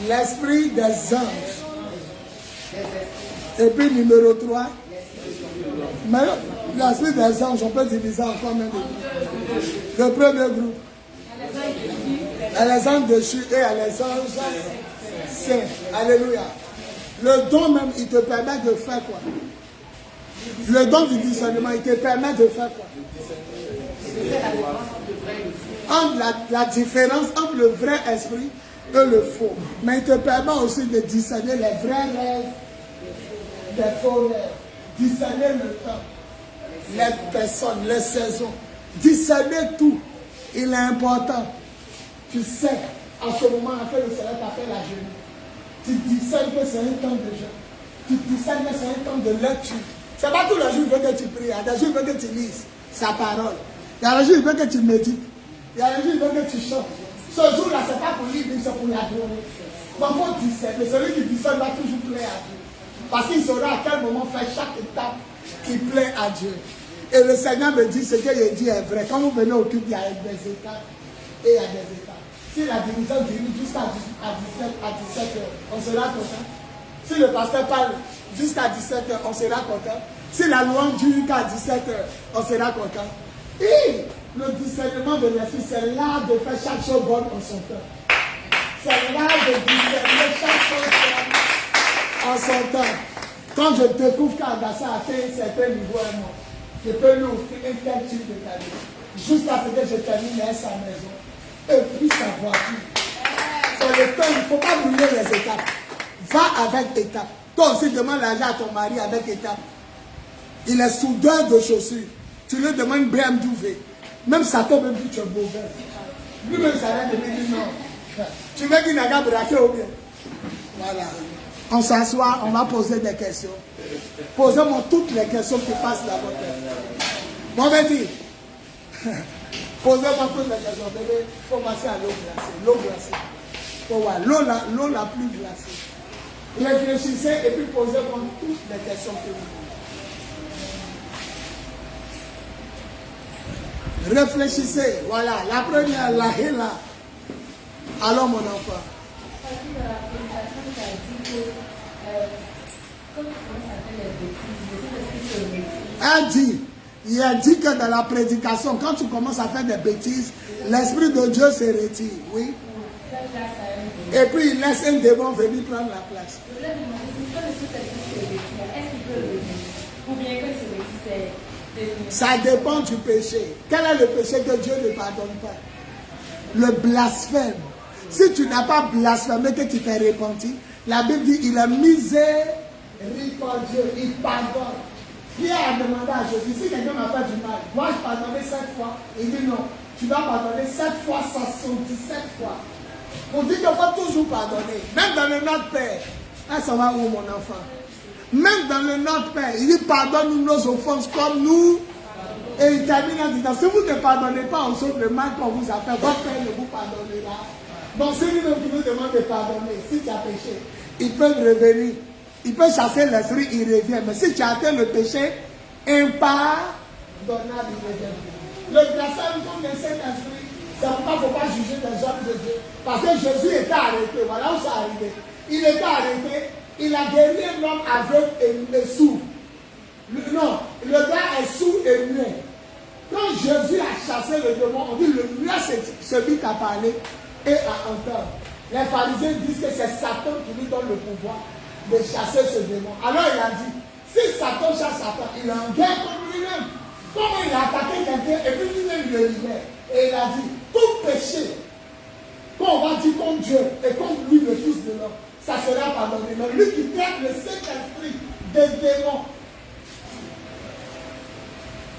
L'esprit des anges. Et puis numéro 3. Mais l'esprit des anges, on peut diviser en combien de groupes? Le premier groupe. À les anges déchus et à les anges saints. Alléluia. Le don même, il te permet de faire quoi? Le don du discernement, il te permet de faire quoi? La différence entre le vrai esprit et le faux. Mais il te permet aussi de discerner les vrais rêves des faux rêves. Discerner le temps, les personnes, les saisons. Discerner tout. Il est important. Tu sais, à ce moment, après le Seigneur t'appelle à jeûner. Tu discernes que c'est un temps de jeûne. Tu discernes que c'est un temps de lecture. C'est pas tous les jours qu'il veut que tu pries. Il y a des jours il veut que tu lises sa parole. Il y a des jours il veut que tu médites. Il y a des jours il veut que tu chantes. Ce jour-là, c'est pas pour lui, c'est pour l'adorer. Donc, il faut discerner. Celui qui discerne va toujours plaire à Dieu. Parce qu'il saura à quel moment faire chaque étape qui plaît à Dieu. Et le Seigneur me dit, ce que je dis est vrai. Quand vous venez au culte, il y a des étapes et il y a des étapes. Si la division dirige jusqu'à 17 heures, on sera content. Si le pasteur parle jusqu'à 17 heures, on sera content. Si la louange dure jusqu'à 17 heures, on sera content. Et le discernement de l'esprit, c'est l'art de faire chaque chose bonne en son temps. C'est l'art de discerner chaque chose bonne en son temps. Quand je découvre qu'Agassa a fait un certain niveau à moi, je peux lui offrir un tel type de cadeau. Jusqu'à ce que je termine sa maison. Et puis sa voiture. C'est le temps, il ne faut pas brûler les étapes. Va avec étapes. Toi aussi, demande l'argent à ton mari avec étapes. Il est soudeur de chaussures. Tu lui demandes BMW. Même Satan même dit tu es mauvais. Lui-même, ça vient de me dire non. Tu veux qu'il n'a qu'à braquer ou bien? Voilà. On s'assoit, on va poser des questions. Posez-moi toutes les questions qui passent dans votre tête. Bon, bébé. Posez-moi toutes les questions. Bébé, il faut passer à l'eau glacée. L'eau glacée. Faut voir. L'eau la plus glacée. Réfléchissez et puis posez-moi toutes les questions que vous voulez. Réfléchissez. Voilà. La première, la héla. Alors, mon enfant. Il a dit que dans la prédication, quand tu commences à faire des bêtises, l'Esprit de Dieu se retire, oui. Et puis il laisse un démon venir prendre la place. Ça dépend du péché. Quel est le péché que Dieu ne pardonne pas? Le blasphème. Si tu n'as pas blasphémé, que tu t'es repenti, la Bible dit il est miséricordieux, il pardonne. Pierre a demandé à Jésus, si quelqu'un m'a fait du mal, dois-je pardonner 7 fois? Il dit non, tu dois pardonner 7 fois 77 fois. On dit qu'il faut toujours pardonner. Même dans le Notre Père. Ah, ça va où mon enfant? Même dans le Notre Père, il dit pardonne-nous nos offenses comme nous. Et il termine en disant, si vous ne pardonnez pas aux autres le mal qu'on vous a fait, votre Père ne vous pardonnera. Donc si lui-même qui vous demande de pardonner, si tu as péché, il peut revenir. Il peut chasser l'esprit, il revient. Mais si tu as atteint le péché, impardonnable, il revient. Le blasphème contre le Saint-Esprit, c'est pourquoi il ne faut pas juger les hommes de Dieu. Parce que Jésus était arrêté. Voilà où ça arrivé. Il était arrêté. Il a guéri un homme aveugle et sourd. Non, le gars est sourd et muet. Quand Jésus a chassé le démon, on dit le muet c'est celui qui a parlé et à entendre. Les pharisiens disent que c'est Satan qui lui donne le pouvoir de chasser ce démon. Alors il a dit, si Satan chasse Satan, il est en guerre contre lui-même. Comment il a attaqué quelqu'un et puis lui-même le libère. Et il a dit, tout péché qu'on va dire contre Dieu et contre lui, le Fils de l'homme, ça sera pardonné. Mais lui qui traite le Saint-Esprit des démons.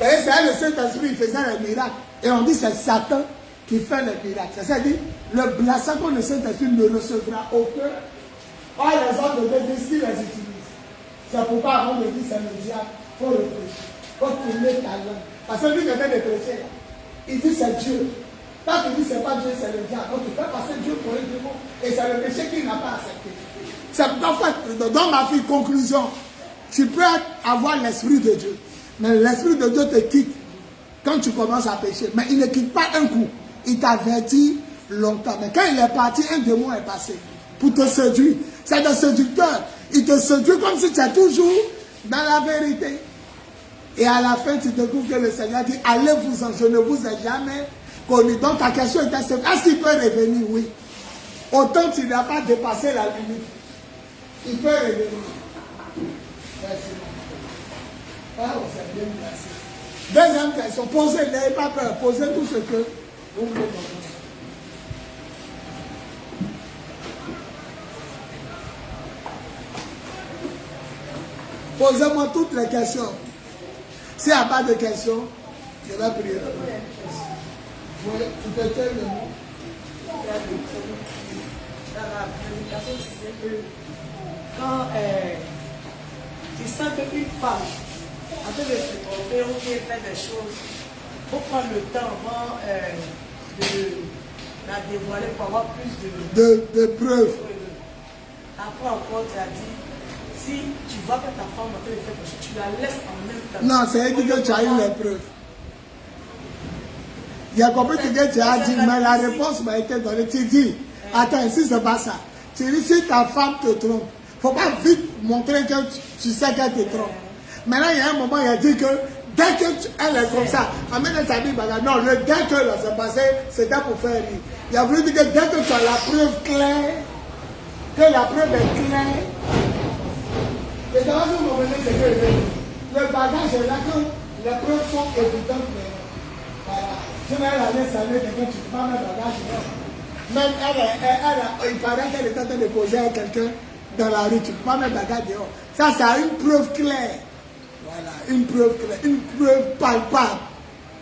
Et c'est le Saint-Esprit qui faisait les miracles. Et on dit c'est Satan qui fait les miracles. C'est-à-dire, le blasphème contre le Saint-Esprit ne recevra aucun. Or, les hommes de Dieu disent qu'ils les utilisent. C'est pourquoi avant de dire c'est le diable, il faut réfléchir. Il faut tourner ta langue. Parce que lui qui fait des péchés, il dit c'est Dieu. Quand tu dis c'est pas Dieu, c'est le diable. Donc tu fais passer Dieu pour un démon. Et c'est le péché qu'il n'a pas accepté. C'est pourquoi, dans ma fille, conclusion, tu peux avoir l'Esprit de Dieu. Mais l'Esprit de Dieu te quitte quand tu commences à pécher. Mais il ne quitte pas un coup. Il t'avertit longtemps. Mais quand il est parti, un démon est passé pour te séduire. C'est un séducteur. Il te séduit comme si tu es toujours dans la vérité. Et à la fin, tu découvres que le Seigneur dit, allez-vous-en, je ne vous ai jamais connu. Donc ta question était simple. Est-ce qu'il peut revenir? Oui. Autant tu n'as pas dépassé la limite. Il peut revenir. Merci. Ah, c'est bien placé. Deuxième question, posez, n'ayez pas peur, posez tout ce que vous voulez comprendre. Posez-moi toutes les questions. S'il n'y a pas de questions, je vais prier. Oui, tu peux dire le mot. Dans la prédication, tu disais que quand tu sens qu'une femme en train de se tromper ou bien faire des choses, il faut prendre le temps avant de la dévoiler pour avoir plus de preuves. Après encore, tu as dit, si tu vois que ta femme en train de faire quelque chose, tu la laisses en même temps. Non, c'est dit que tu as eu les preuves. Il y a compris ce que tu as dit, mais la réponse m'a été donnée. Tu dis, attends, si c'est pas ça. Tu dis, si ta femme te trompe, il ne faut pas vite montrer que tu sais qu'elle te trompe. Maintenant, il y a un moment, il a dit que dès qu'elle est comme ça, amène ta Bible, non, dès que là s'est passé, c'était pour faire rire. Il a voulu dire que dès que tu as la preuve claire, que la preuve est claire, et dans ce moment, c'est que le bagage est là, que les preuves sont évidentes. Voilà. Je vais aller saluer quelqu'un, tu ne peux pas mettre bagage. Même il paraît qu'elle est en train de causer à quelqu'un dans la rue, tu ne peux pas mettre bagage dehors. Ça a une preuve claire. Voilà, une preuve claire, une preuve palpable.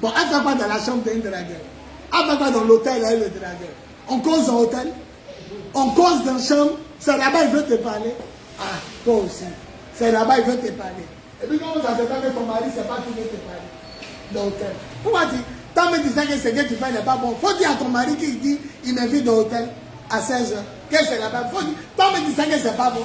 Bon, elle fait quoi dans la chambre d'un dragueur? Elle fait quoi dans l'hôtel, là, le dragueur? On cause dans l'hôtel? On cause dans la chambre? C'est là-bas, il veut te parler? Ah, toi aussi. C'est là-bas, il veut te parler. Et puis, comment ça se fait que ton mari, c'est pas qui veut te parler? Dans l'hôtel. Pourquoi dire? Tant me disant que ce que tu fais n'est pas bon. Faut dire à ton mari qui dit, il m'invite dans l'hôtel à 16h. Qu'est-ce que c'est là-bas? Faut dire, tant me disant que c'est pas bon.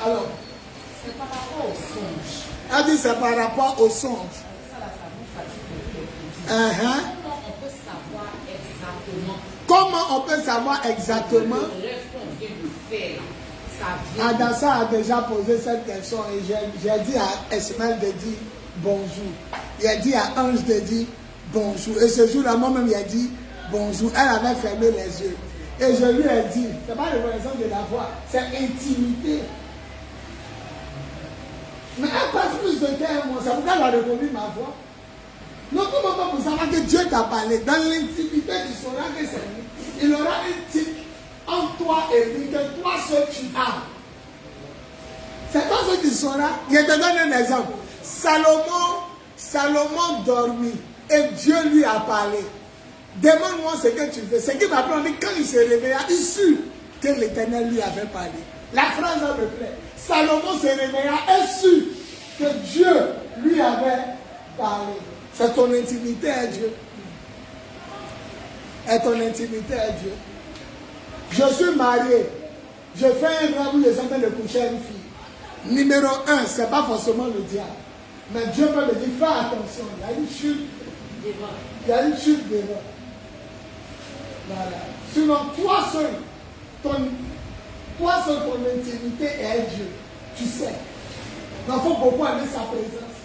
Alors, C'est par rapport au songe. elle dit c'est par rapport au songe. Ça, là, ça vous fatigue. Comment on peut savoir exactement? Le rêve qu'on vient de faire, ça vient. Adassa a déjà posé cette question et j'ai dit à Esmel de dire bonjour. Il a dit à Ange de dire bonjour. Et ce jour-là, moi-même, il a dit bonjour. Elle avait fermé les yeux. Et je lui ai dit, c'est pas le reconnaissance de la voix, c'est intimité. Mais elle passe plus de temps, moi, c'est pourquoi elle a reconnu ma voix. Non, comment pas pour savoir que Dieu t'a parlé? Dans l'intimité, tu sauras que c'est lui. Il aura une tique entre toi et lui, que toi seul tu as. C'est toi seul qui sauras. Je te donne un exemple. Salomon dormit et Dieu lui a parlé. Demande-moi ce que tu fais. Ce qui m'a appris, quand il se réveilla, il sut que l'Éternel lui avait parlé. La phrase me plaît. Salomon se réveilla et sut que Dieu lui avait parlé. C'est ton intimité à Dieu. Et ton intimité à Dieu. Je suis marié. Je fais un rêve où je suis en train de coucher une fille. Numéro 1, ce n'est pas forcément le diable. Mais Dieu peut me dire, fais attention. Il y a une chute devant. Il y a une chute devant. Voilà. Sinon, toi seul, ton intimité est Dieu. Tu sais. Il faut beaucoup aimer sa présence.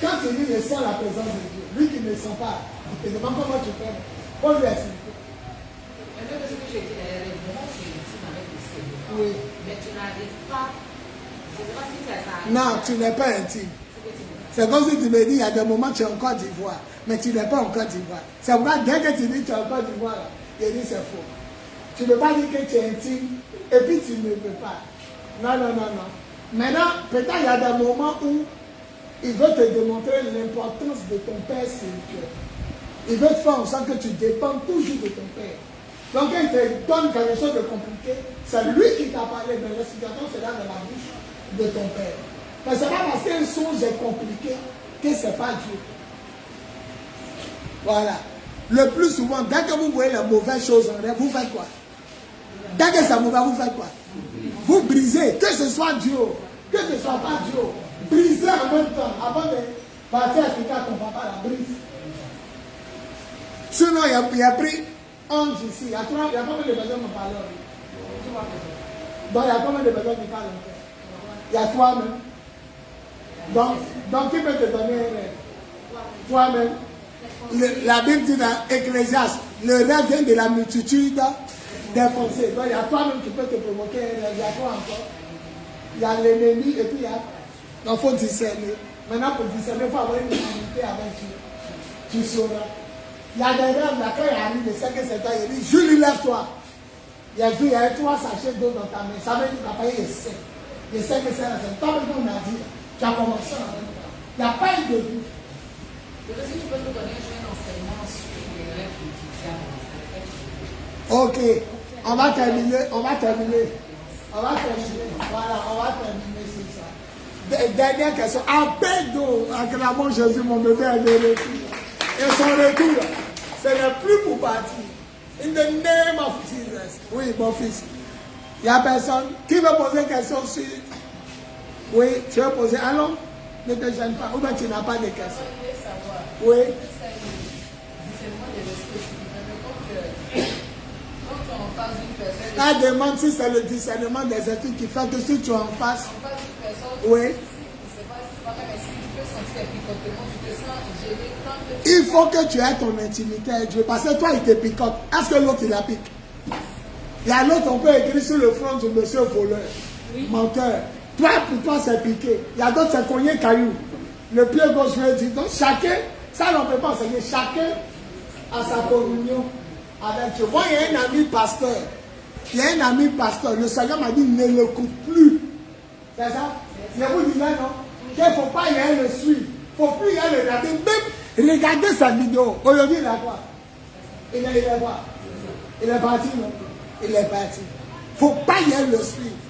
Quand tu dis, je sens la présence de Dieu, lui qui ne sent pas, il te demande comment tu fais. Il faut lui expliquer. Un peu de ce que j'ai dit d'ailleurs, vraiment, c'est intime avec le Seigneur. Oui. Mais tu n'arrives pas. Je ne sais pas si c'est ça. Non, tu n'es pas intime. C'est comme si tu me dis, il y a des moments tu es en Côte d'Ivoire, mais tu n'es pas en Côte d'Ivoire. C'est pourquoi dès que tu dis que tu es en Côte d'Ivoire, il dit c'est faux. Tu ne peux pas dire que tu es intime et puis tu ne peux pas. Non, non, non, non. Maintenant, peut-être il y a des moments où il veut te démontrer l'importance de ton Père spirituel. Il veut te faire en sorte que tu dépends toujours de ton Père. Donc, quand il te donne quelque chose de compliqué, c'est lui qui t'a parlé, mais la situation sera dans la bouche de ton Père. Mais ce n'est pas parce qu'un songe est compliqué que ce n'est pas Dieu. Voilà. Le plus souvent, dès que vous voyez les mauvaises choses en rêve, vous faites quoi? Dès que c'est mauvais, vous faites quoi? Vous brisez, que ce soit Dieu, que ce ne soit pas Dieu. Brisez en même temps, avant de partir expliquer à ton papa la brise. Sinon, il a pris Ange ici. Il y a combien de personnes qui parlent? Donc, il y a combien de personnes qui parlent? Il y a toi-même. Donc, qui peut te donner un rêve? Toi-même. La Bible dit dans Ecclésiaste, le rêve vient de la multitude des pensées. Donc il y a toi-même qui peux te provoquer, il y a toi encore. Il y a l'ennemi et puis il y a... Donc il faut discerner. Maintenant pour discerner, il faut avoir une intimité avec Dieu. Tu sauras. Il y a des rêves, là, quand il arrive, il sait que c'est toi, il dit, Julie, lève-toi. Il a vu, il y a 3 sachets d'eau dans ta main. Ça veut dire que papa, il sait. Il sait que c'est la scène. Toi, on a dit, tu as commencé en même temps. Il n'y a pas eu de but. Si tu peux nous donner un enseignement sur les rêves du Ok, on va terminer. Voilà, on va terminer sur ça. Dernière question. Appelle-nous, acclamons Jésus, mon bébé est de retour. Et son retour, ce n'est plus pour partir. In the name of Jesus. Oui, mon fils. Il n'y a personne qui veut poser une question sur... Oui, tu veux poser. Allons, ne te gêne pas. Ou bien tu n'as pas de questions. Oui. La demande si c'est le discernement des esprits qui fait que si tu es en face. Oui. Il faut que tu aies ton intimité avec Dieu. Parce que toi, il te picote. Est-ce que l'autre, il la pique? Il y a l'autre, on peut écrire sur le front du monsieur voleur. Oui. Menteur. Toi, pour toi, c'est piqué. Il y a d'autres, c'est cogné caillou. Le pied gauche, je le dis. Donc, chacun, ça, on ne peut pas enseigner. Chacun a sa communion avec Dieu. Moi, il y a un ami pasteur. Il y a un ami pasteur. Le Seigneur m'a dit, ne le coupe plus. C'est ça? Je vous disais, non? Qu'il ne faut pas y aller le suivre. Il ne faut plus y aller le regarder. Même regarder sa vidéo. Aujourd'hui, il a quoi? Il est quoi? Il est parti, non? Il est parti. Il ne faut pas y aller le suivre.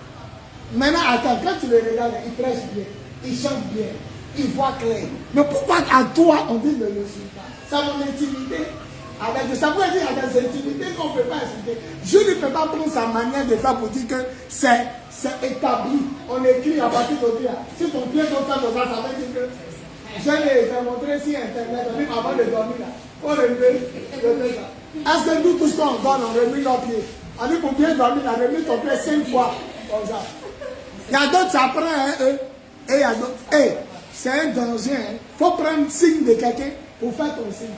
Maintenant, attends, quand tu le regardes, il prêche bien. Il chante bien. Il voit clair. Mais pourquoi à toi, on dit ne le suivre pas? C'est mon intimité. Avec, ça veut dire qu'il y a des intimités qu'on ne peut pas expliquer. Je ne peux pas prendre sa manière de faire pour dire que c'est établi. On écrit à partir d'aujourd'hui. Si ton pied doit faire comme ça, ça veut dire que je l'ai montré sur Internet, même avant de dormir là. On relever le pied là. Est-ce que nous tous quand on donne, on remet nos pieds? On dit pour bien dormir, on a remis ton pied 5 fois. Comme ça. Il y a d'autres, ça prend eux. Et il y a d'autres. C'est un danger. Il faut prendre signe de quelqu'un pour faire ton signe.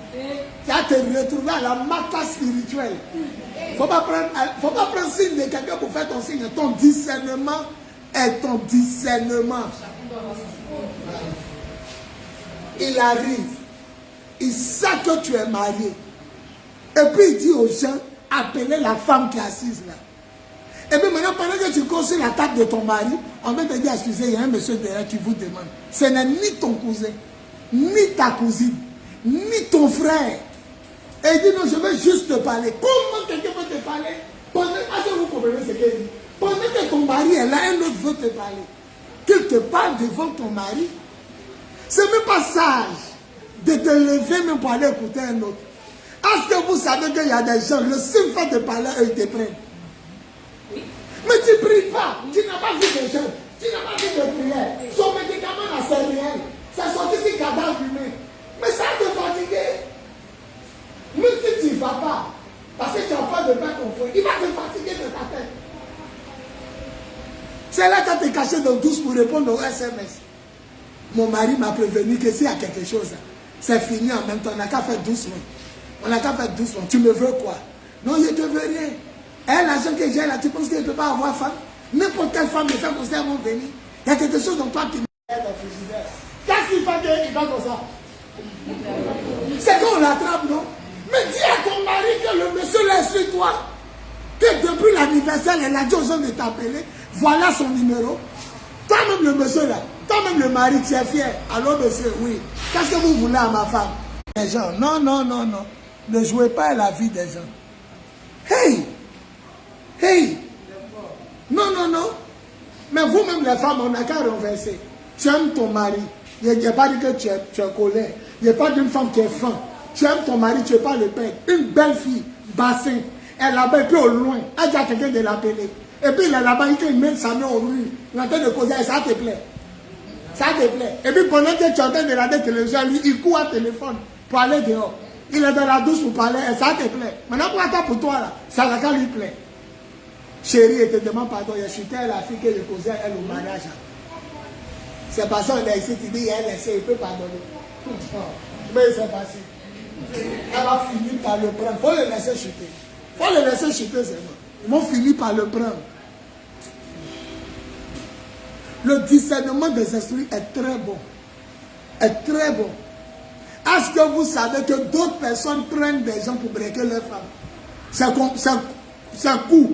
Tu vas te retrouver à la maca spirituelle. Il ne faut pas prendre signe de quelqu'un pour faire ton signe. Ton discernement est ton discernement. Il arrive. Il sait que tu es marié. Et puis il dit aux gens, appelez la femme qui est assise là. Et puis maintenant, pendant que tu cours sur la table de ton mari, on va te dire, excusez, il y a un monsieur derrière qui vous demande. Ce n'est ni ton cousin, ni ta cousine, ni ton frère. Et il dit, non, je veux juste te parler. Comment quelqu'un peut te parler? Est-ce que vous comprenez ce qu'il dit? Pendant que ton mari est là, un autre veut te parler. Qu'il te parle devant ton mari. Ce n'est même pas sage de te lever même pour aller écouter un autre. Est-ce que vous savez qu'il y a des gens, le seul fait de parler, eux, ils te prennent? Mais tu ne pries pas. Tu n'as pas vu de jeûne. Tu n'as pas vu de prière. Son médicament n'a servi rien. C'est sorti sur cadavre humain. Mais ça te fatiguer. Même si tu ne vas pas, parce que tu n'as pas de perdre ton frère, il va te fatiguer de ta tête. C'est là que tu es caché dans douce pour répondre au SMS. Mon mari m'a prévenu que s'il y a quelque chose, c'est fini en même temps. On n'a qu'à faire doucement. On n'a qu'à faire doucement. Tu me veux quoi? Non, je ne te veux rien. Et l'argent que j'ai là, tu penses qu'il ne peut pas avoir femme? N'importe quelle femme de faire comme ça vont venir. Il y a quelque chose dans toi qui est dans le frigidaire. Qu'est-ce qu'il fait qu'il va comme ça? C'est qu'on l'attrape, non? Mais dis à ton mari que le monsieur laisse sur toi. Que depuis l'anniversaire, elle a dit aux gens de t'appeler. Voilà son numéro. Toi-même le monsieur là. Toi-même le mari, tu es fier. Alors monsieur, oui. Qu'est-ce que vous voulez à ma femme? Les gens, non, non, non, non. Ne jouez pas à la vie des gens. Hey! Hey! Non, non, non. Mais vous-même, les femmes, on n'a qu'à renverser. Tu aimes ton mari. Il n'y a pas dit que tu es colère. Il n'y a pas d'une femme qui est faim. Tu aimes ton mari, tu n'es pas le père. Une belle fille, bassin. Elle là-bas, et puis au loin. Elle dit à quelqu'un de l'appeler. Et puis il est là-bas, il met sa main au rue. Il est en train de causer, ça te plaît. Ça te plaît. Et puis pendant que tu es en train de regarder la télévision, lui, il court à téléphone pour aller dehors. Il est dans la douche pour parler, et ça te plaît. Maintenant, pour attendre pour toi, là, ça va lui plaît. Chérie, elle te demande pardon, je suis la fille que je causais elle au mariage. C'est parce qu'on est ici, tu dis, elle essaie, il peut pardonner. Mais c'est facile. Elle va finir par le prendre. Il faut le laisser chuter. Il faut le laisser chuter seulement. Ils vont finir par le prendre. Le discernement des esprits est très bon. Est très bon. Est-ce que vous savez que d'autres personnes prennent des gens pour braquer leurs femmes? C'est court.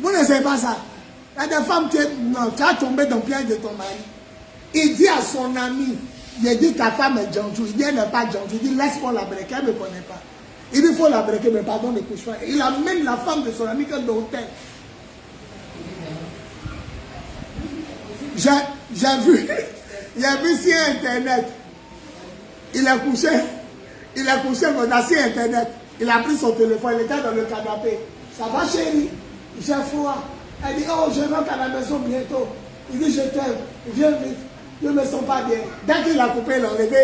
Vous ne savez pas ça. Il y a des femmes qui as tombé dans le piège de ton mari. Il dit à son ami, il dit ta femme est gentil. Il dit elle n'est pas gentille. Il dit laisse-moi la braquer, elle ne me connaît pas. Il dit il faut la braquer, mais pardon, ne couche pas. Il amène la femme de son ami dans l'hôtel. J'ai vu sur Internet. Il a couché sur Internet. Il a pris son téléphone, il était dans le canapé. Ça va chérie? J'ai froid. Elle dit, oh, je rentre à la maison bientôt. Il dit, je t'aime, viens vite. Je ne me sens pas bien. Dès qu'il a coupé l'enlevé,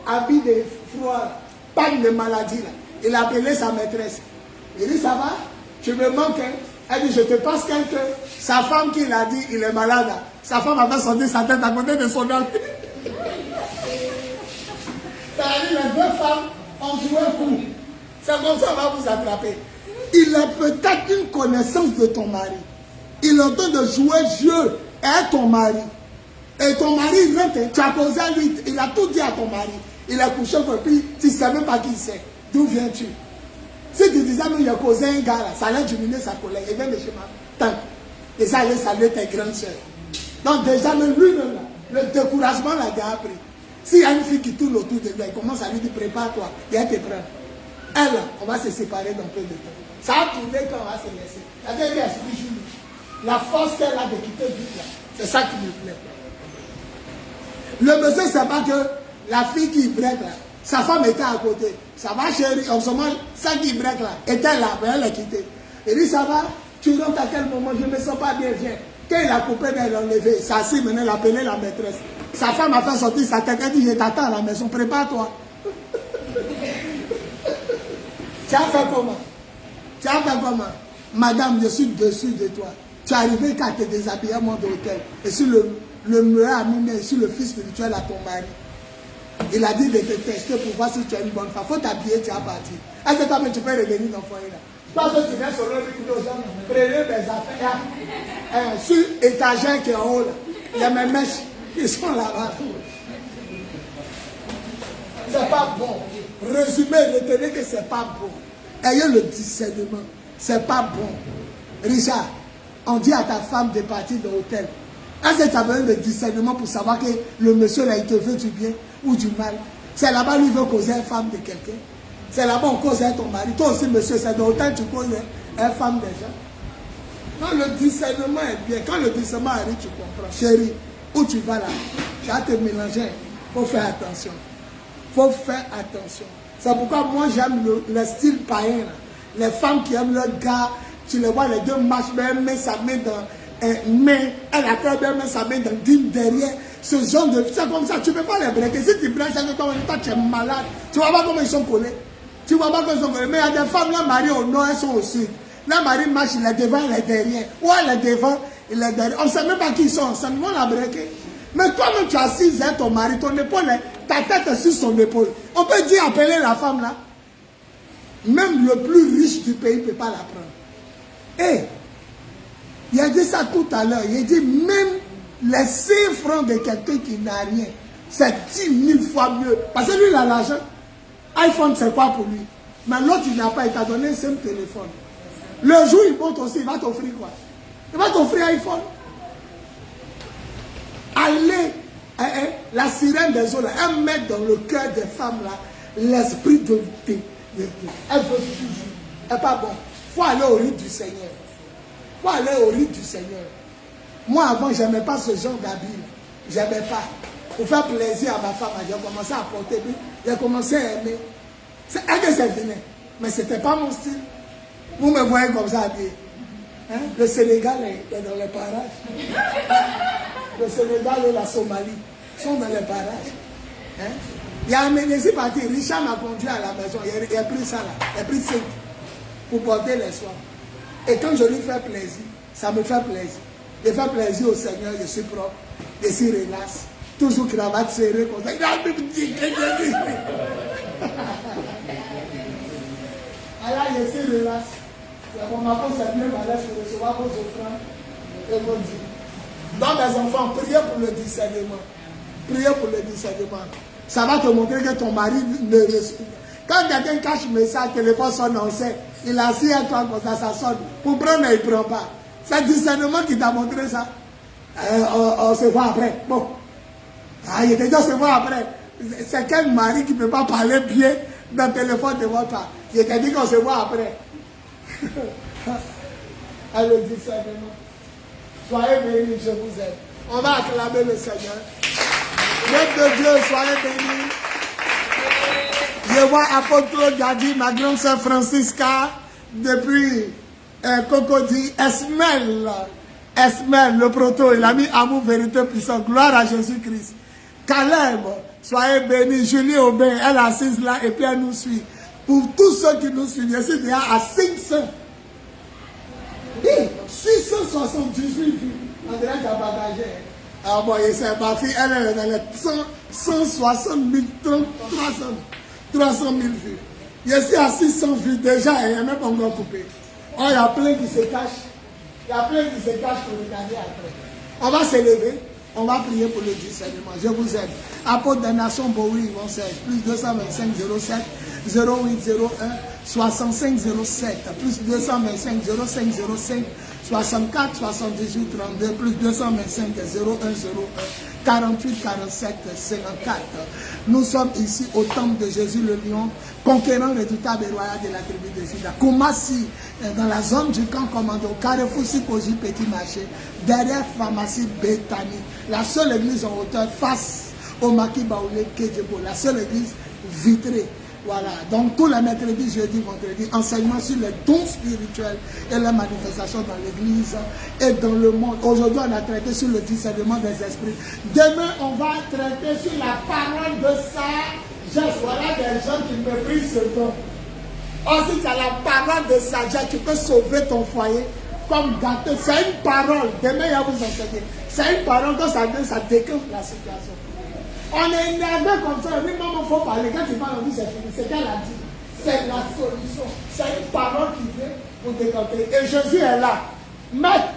habit de froid, panne de maladie, là. Il a appelé sa maîtresse. Il dit, ça va? Tu me manques, hein? Elle dit, je te passe quelqu'un. Sa femme qui l'a dit, il est malade. Sa femme avait sorti sa tête à côté de son ami. C'est-à-dire, les deux femmes ont joué un coup. C'est comme ça qu'on va vous attraper. Il a peut-être une connaissance de ton mari. Il est en train de jouer jeu à ton mari. Et ton mari rentre, tu as causé à lui, il a tout dit à ton mari. Il a couché et puis tu ne sais même pas qui c'est. D'où viens-tu? Si tu disais, mais il a causé un gars là, ça allait diminuer sa colère. Il vient de chez ma tante. Et ça allait saluer tes grandes soeurs. Donc déjà, lui-même, le découragement l'a déjà pris. S'il y a une fille qui tourne autour de lui, il commence à lui dire, prépare-toi, et elle te prend. Elle, on va se séparer dans peu de temps. Ça a tourné quand on va se laisser. C'est-à-dire, la force qu'elle a de quitter vite là, c'est ça qui me plaît. Le monsieur ne sait pas que la fille qui break là, sa femme était à côté. Ça va chérie, en ce moment, celle qui break là, était là, mais elle l'a quitté. Il dit, ça va, tu rentres à quel moment, je ne me sens pas bien, viens. Quand il a coupé, elle l'a enlevé. Ça s'est maintenant, il a appelé la maîtresse. Sa femme a fait sortir sa tête, elle dit, je t'attends à la maison, prépare-toi. Tu as fait comment? Tu as fait comment? Madame, je suis dessus de toi. Tu es arrivé qu'à te déshabiller à mon hôtel. Et sur le meilleur ami, et sur le fils spirituel à ton mari. Il a dit de te tester pour voir si tu es une bonne femme. Il faut t'habiller, tu as parti. Est-ce que toi, tu peux revenir dans le foyer là? Toi, tu viens sur le rythme aux gens, prenez mes affaires. Sur l'étagère qui est en haut là, il y a mes mèches qui sont là-bas. C'est pas bon. Résumé, retenez que c'est pas bon. Ayez le discernement. C'est pas bon. Richard, on dit à ta femme de partir de l'hôtel. Est-ce que tu as besoin de discernement pour savoir que le monsieur là, il te veut du bien ou du mal? C'est là-bas, lui veut causer une femme de quelqu'un. C'est là-bas, on cause ton mari. Toi aussi, monsieur, c'est dans l'hôtel, tu causes une femme déjà. Quand le discernement est bien, quand le discernement arrive, tu comprends. Chérie, où tu vas là? Tu vas te mélanger. Il faut faire attention. Il faut faire attention. C'est pourquoi moi, j'aime le style païen. Là. Les femmes qui aiment leur gars, tu les vois, les deux marchent, mais elle met sa main dans elle a peur, elle met sa main dans une derrière. Ce genre de... C'est comme ça, tu ne peux pas les breaker. Si tu breaks, c'est que toi, tu es malade. Tu ne vois pas comment ils sont collés. Tu ne vois pas comment ils sont collés. Mais il y a des femmes, là, mariées au nord, elles sont au sud. Là, Marie marche, il est devant, il est derrière. Ou elle est devant, il est derrière. On ne sait même pas qui ils sont ensemble. Ils vont la breaker. Mais toi-même, tu as assis à ton mari, ton épaule, ta tête est sur son épaule. On peut dire, appeler la femme là. Même le plus riche du pays ne peut pas la prendre. Et, il a dit ça tout à l'heure. Il a dit, même les 5 francs de quelqu'un qui n'a rien, c'est 10 000 fois mieux. Parce que lui, il a l'argent. iPhone, c'est quoi pour lui? Mais l'autre, il n'a pas, il t'a donné un simple téléphone. Le jour, il monte aussi, il va t'offrir quoi? Il va t'offrir iPhone. Allez, la sirène des eaux, là, elle met dans le cœur des femmes, là, l'esprit de vie. Elle veut toujours. Elle n'est pas bon. Il faut aller au rythme du Seigneur. Il faut aller au rythme du Seigneur. Moi, avant, je n'aimais pas ce genre d'habit. Je n'aimais pas. Pour faire plaisir à ma femme, j'ai commencé à porter. J'ai commencé à aimer. Elle que c'est venu. Mais ce n'était pas mon style. Vous me voyez comme ça habillé. Hein? Le Sénégal est dans les parages. Le Sénégal et la Somalie sont dans les parages. Hein? Il y a un ministre parti. Richard m'a conduit à la maison. Il a pris ça là. Il a pris 5 pour porter les soirs. Et quand je lui fais plaisir, ça me fait plaisir. Je fais plaisir au Seigneur, je suis propre, je suis relax. Toujours cravate serrée comme ça. Alors, je suis relax. Pour ma part, c'est bien ma laisse pour recevoir vos offrandes et vos dîmes. Donc, mes enfants, priez pour le discernement. Priez pour le discernement. Ça va te montrer que ton mari ne reçoit. Quand quelqu'un cache le message, le téléphone sonne, on sait. Il a assis à toi comme ça sonne. Pour prendre, il ne prend pas. C'est le discernement qui t'a montré ça. On se voit après. Bon. Ah, il te dit on se voit après. C'est quel mari qui ne peut pas parler bien dans le téléphone devant toi? Il t'a dit qu'on se voit après. Le discernement. Soyez bénis, je vous aime. On va acclamer le Seigneur. Maître de Dieu, soyez bénis. Je vois apôtre Claude Gadi, ma grande sœur Francisca, depuis Cocody, Esmel, le proto, il a mis amour, vérité, puissant, gloire à Jésus-Christ. Caleb, soyez bénis. Julie Aubin, elle est assise là et puis elle nous suit. Pour tous ceux qui nous suivent, je suis déjà à 500. 678 vues. On dirait qu'il y a bagagé. Alors bon, c'est ma fille, elle est dans les 160 000, 300 000 vues. Je suis à 600 vues déjà et il n'y a même pas encore coupé. Oh, il y a plein qui se cachent. Il y a plein qui se cachent pour regarder après. On va s'élever. On va prier pour le discernement. Je vous aide. Apôtre des Nations, Bowie, Yvon Serge, plus 225 07 0801 65 07, plus 225 05 05 64 78 32, plus 225 0101 48 47 54. Nous sommes ici au temple de Jésus le Lion, conquérant redoutable et royal de la tribu de Juda. Koumassi, dans la zone du camp commando, Carrefour Sikoji Petit Marché, derrière pharmacie Bethany, la seule église en hauteur face au Maki Baoulé Kedjebo, la seule église vitrée. Voilà, donc tous les mercredis, jeudi, vendredi, enseignement sur les dons spirituels et les manifestations dans l'église et dans le monde. Aujourd'hui, on a traité sur le discernement des esprits. Demain, on va traiter sur la parole de sagesse. Voilà des gens qui méprisent ce don. Ensuite, il y a la parole de sagesse qui peut sauver ton foyer comme gâteau. C'est une parole. Demain, il va vous enseigner. C'est une parole, quand ça vient, ça déclenche la situation. On est énervé comme ça, on dit maman, il faut parler. Quand tu parles, on dit c'est fini. C'est qu'elle a dit. C'est la solution. C'est une parole qui vient pour décanter. Et Jésus est là. Mais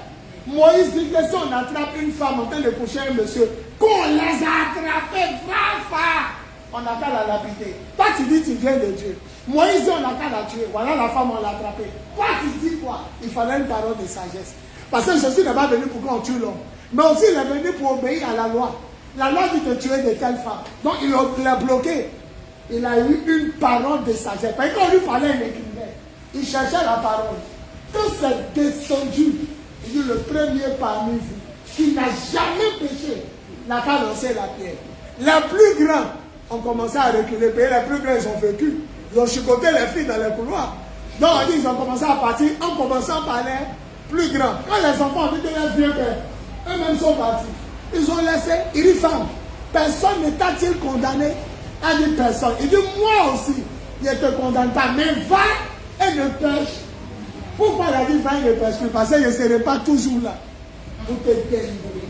Moïse dit que si on attrape une femme en train de coucher un monsieur, qu'on les a attrapés, on n'a qu'à la lapider. Toi, tu dis tu viens de Dieu. Moïse dit on n'a qu'à la tuer. Voilà la femme, on l'a attrapée. Toi, tu dis quoi? Il fallait une parole de sagesse. Parce que Jésus n'est pas venu pour qu'on tue l'homme. Mais aussi, il est venu pour obéir à la loi. La loi dit de tuer de telle femme. Donc il l'a bloqué. Il a eu une parole de sagesse. Parce que quand on lui parlait, il écrivait. Il cherchait la parole. Quand c'est descendu, il dit le premier parmi vous, qui n'a jamais péché, n'a qu'à lancer la pierre. Les plus grands ont commencé à reculer. Les plus grands, ils ont vécu. Ils ont chicoté les filles dans les couloirs. Donc on dit ils ont commencé à partir en commençant par les plus grands. Quand les enfants ont dit que les vieux pères, eux-mêmes sont partis. Ils ont laissé, il dit femme, personne ne t'a-t-il condamné? Elle dit personne. Il dit moi aussi, je ne te condamne pas, mais va et ne pêche. Pourquoi il a dit va et ne pêche plus? Parce que je ne serai pas toujours là pour te délivrer.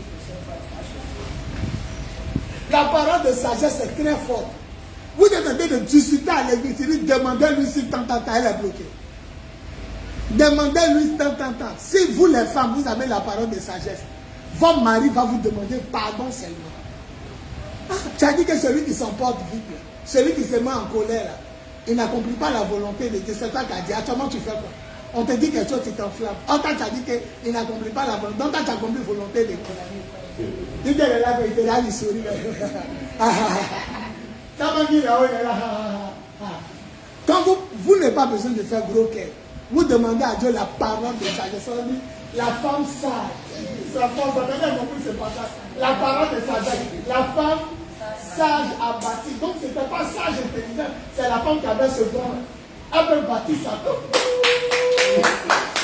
La parole de sagesse est très forte. Vous êtes en train de discuter à l'église, il dit demandez-lui si tant, elle est bloquée. Demandez-lui tant. Si vous les femmes, vous avez la parole de sagesse, votre mari va vous demander pardon seulement. Ah, tu as dit que celui qui s'emporte vite, là, celui qui se met en colère, là, il n'accomplit pas la volonté de Dieu. C'est toi qui as dit, actuellement tu fais quoi? On te dit quelque chose, tu t'enflammes. En tant que tu as dit qu'il n'accomplit pas la volonté, donc tu as accompli la volonté de Dieu. Il était là, il était là, il sourit. Quand vous n'avez pas besoin de faire gros cœur, vous demandez à Dieu la parole de sagesse. La femme sage. La parole de sagesse. La femme sage a bâti. Donc ce n'était pas sage intelligent. C'est la femme qui avait ce don. Elle peut bâtir sa femme.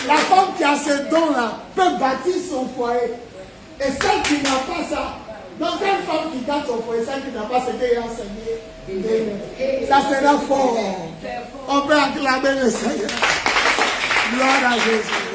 La femme qui a ce don-là peut bâtir son foyer. Et celle qui n'a pas ça, donc une femme qui garde son foyer, celle qui n'a pas ce qu'elle a enseigné, ça sera fort. On peut acclamer le Seigneur. Gloire à Jésus.